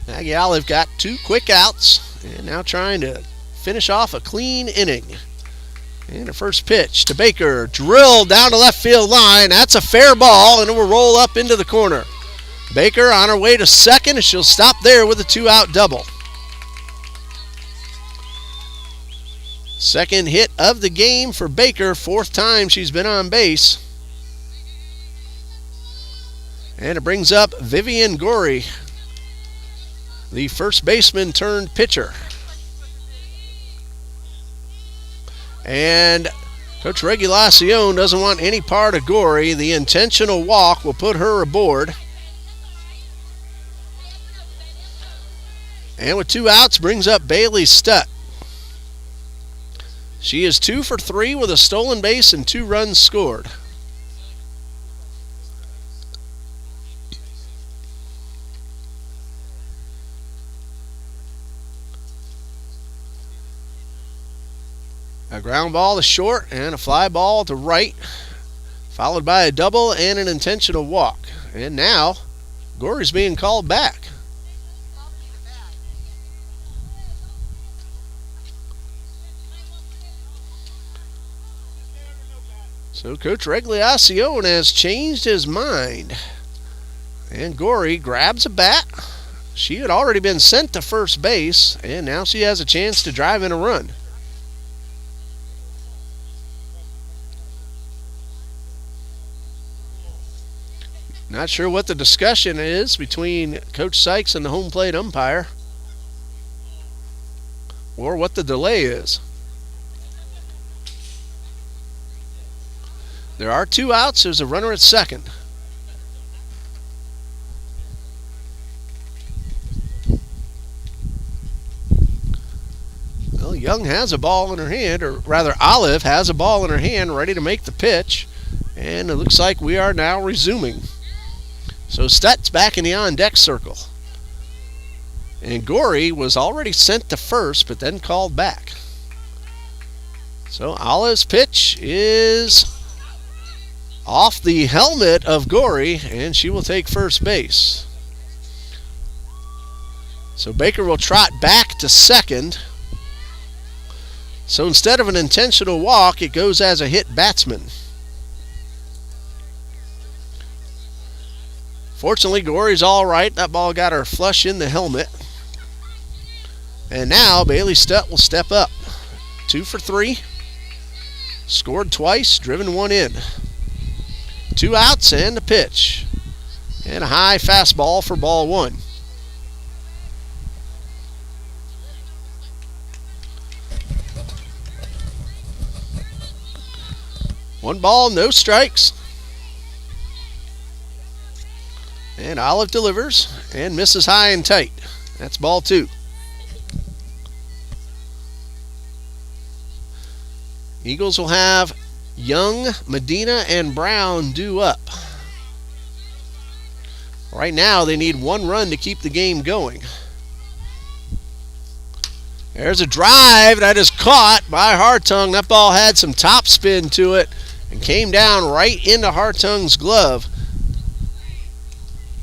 Maggie Olive got 2 quick outs and now trying to finish off a clean inning. And the first pitch to Baker, drilled down the left field line. That's a fair ball, and it will roll up into the corner. Baker on her way to second, and she'll stop there with a 2-out double. Second hit of the game for Baker, fourth time she's been on base. And it brings up Vivian Gorey, the first baseman turned pitcher. And Coach Regulacion doesn't want any part of Gorey. The intentional walk will put her aboard. And with 2 outs, brings up Bailey Stutt. She is 2 for 3 with a stolen base and 2 runs scored. A ground ball to short and a fly ball to right, followed by a double and an intentional walk. And now, Gorey's being called back. So Coach Regulacion has changed his mind. And Gorey grabs a bat. She had already been sent to first base, and now she has a chance to drive in a run. Not sure what the discussion is between Coach Sykes and the home plate umpire, or what the delay is. There are 2 outs. There's a runner at second. Well, Young has a ball in her hand, or rather Olive has a ball in her hand ready to make the pitch. And it looks like we are now resuming. So Stutt's back in the on-deck circle. And Gorey was already sent to first, but then called back. So Olive's pitch is off the helmet of Gorey, and she will take first base. So Baker will trot back to second. So instead of an intentional walk, it goes as a hit batsman. Fortunately, Gorey's all right. That ball got her flush in the helmet. And now Bailey Stutt will step up. 2 for 3. Scored twice, driven 1 in. 2 outs and a pitch. And a high fastball for ball 1. One ball, no strikes. And Olive delivers and misses high and tight. That's ball 2. Eagles will have Young, Medina, and Brown due up. Right now, they need 1 run to keep the game going. There's a drive that is caught by Hartung. That ball had some top spin to it and came down right into Hartung's glove.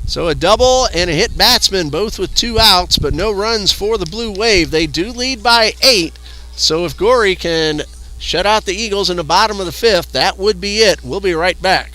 So a double and a hit batsman, both with 2 outs, but no runs for the Blue Wave. They do lead by 8. So if Gorey can shut out the Eagles in the bottom of the 5th, that would be it. We'll be right back.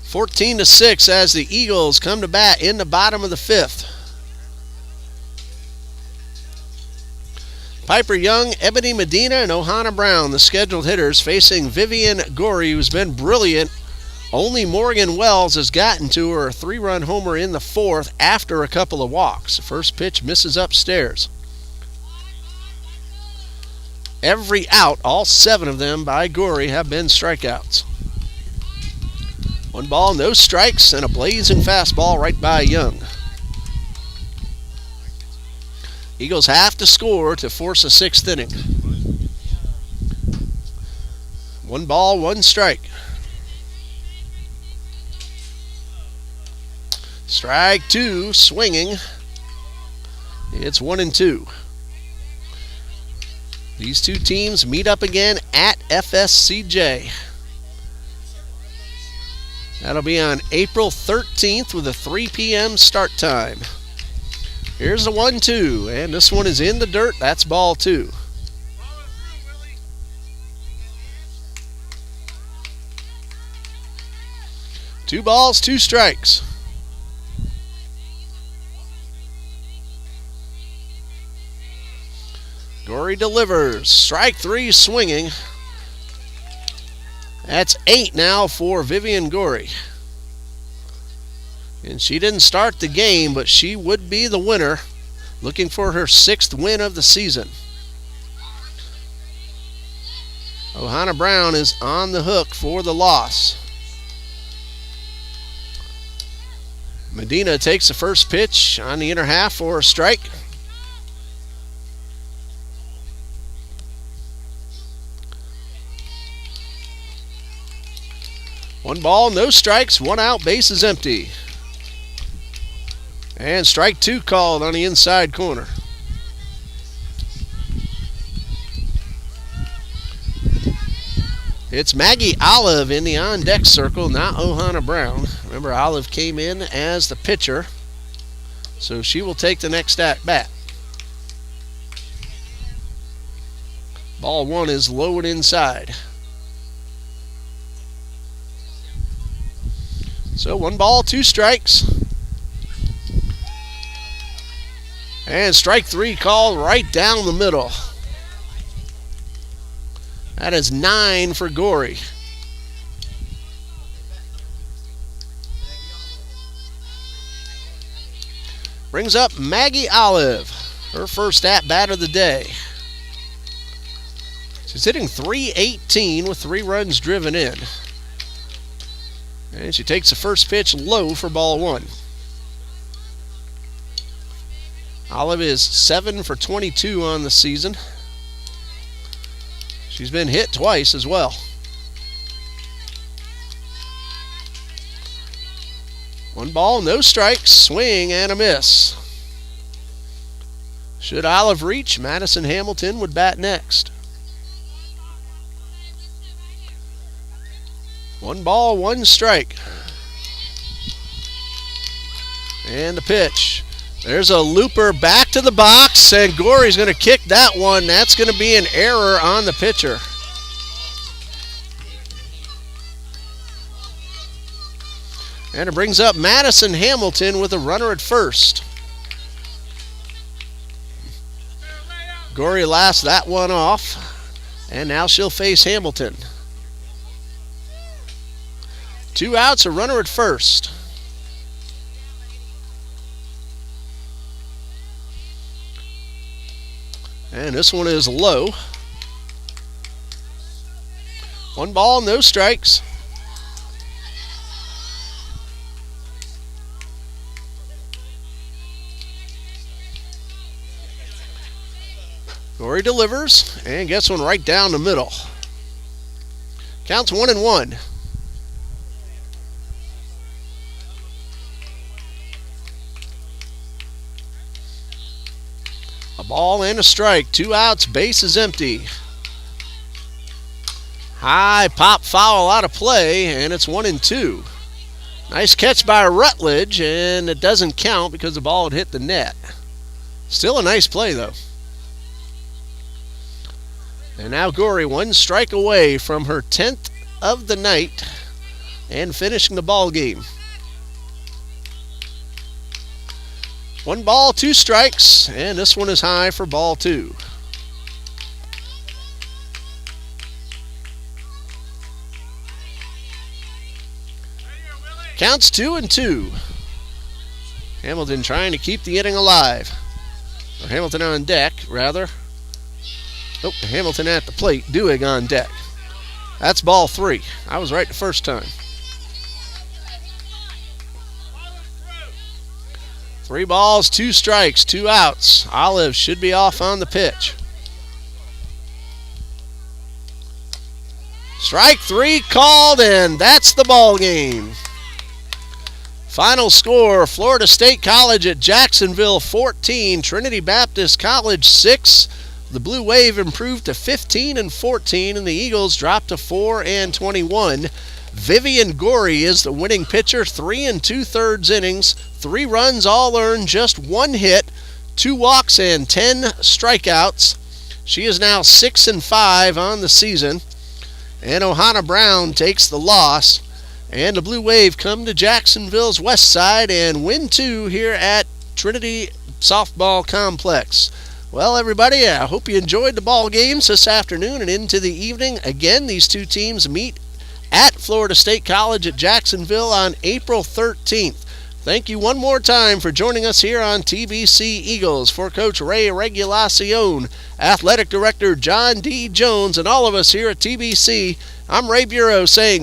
14-6 as the Eagles come to bat in the bottom of the 5th. Piper Young, Ebony Medina, and Ohana Brown, the scheduled hitters, facing Vivian Gorey, who's been brilliant. Only Morgan Wells has gotten to her 3-run homer in the 4th after a couple of walks. The first pitch misses upstairs. Every out, all 7 of them by Gorey, have been strikeouts. 1 ball, no strikes, and a blazing fastball right by Young. Eagles have to score to force a 6th inning. 1 ball, 1 strike. Strike 2, swinging. It's 1-2. These two teams meet up again at FSCJ. That'll be on April 13th with a 3 p.m. start time. Here's the 1-2, and this one is in the dirt. That's ball 2. Two balls, 2 strikes. Gorey delivers. Strike 3, swinging. That's 8 now for Vivian Gorey. And she didn't start the game, but she would be the winner, looking for her 6th win of the season. Ohana Brown is on the hook for the loss. Medina takes the first pitch on the inner half for a strike. One ball, no strikes, 1 out, base is empty. And strike 2 called on the inside corner. It's Maggie Olive in the on-deck circle, not Ohana Brown. Remember, Olive came in as the pitcher, so she will take the next at-bat. Ball 1 is low and inside. So 1 ball, 2 strikes. And strike 3 called right down the middle. That is 9 for Gorey. Brings up Maggie Olive, her first at-bat of the day. She's hitting .318 with 3 runs driven in. And she takes the first pitch low for ball 1. Olive is 7 for 22 on the season. She's been hit twice as well. One ball, no strikes, swing and a miss. Should Olive reach, Madison Hamilton would bat next. 1 ball, 1 strike. And the pitch. There's a looper back to the box, and Gorey's going to kick that one. That's going to be an error on the pitcher. And it brings up Madison Hamilton with a runner at first. Gorey lasts that one off, and now she'll face Hamilton. 2 outs, a runner at first. And this one is low. 1 ball, no strikes. Gorey delivers and gets one right down the middle. Counts 1-1. A ball and a strike. 2 outs, base is empty. High pop foul out of play, and it's 1-2. Nice catch by Rutledge, and it doesn't count because the ball had hit the net. Still a nice play, though. And now Gorey 1 strike away from her 10th of the night and finishing the ball game. 1 ball, 2 strikes, and this one is high for ball 2. Counts 2-2. Hamilton trying to keep the inning alive. Or Hamilton on deck, rather. Oh, Hamilton at the plate. Dewig on deck. That's ball 3. I was right the first time. 3 balls, 2 strikes, 2 outs. Olive should be off on the pitch. Strike 3 called, and that's the ball game. Final score, Florida State College at Jacksonville 14, Trinity Baptist College 6. The Blue Wave improved to 15-14, and the Eagles dropped to 4-21. Vivian Gorey is the winning pitcher, 3 2/3 innings, 3 runs, all earned, just 1 hit, 2 walks, and 10 strikeouts. She is now 6-5 on the season. And Ohana Brown takes the loss. And the Blue Wave come to Jacksonville's west side and win 2 here at Trinity Softball Complex. Well, everybody, I hope you enjoyed the ball games this afternoon and into the evening. Again, these 2 teams meet at Florida State College at Jacksonville on April 13th. Thank you one more time for joining us here on TBC Eagles. For Coach Ray Regulacion, Athletic Director John D. Jones, and all of us here at TBC, I'm Ray Bureau saying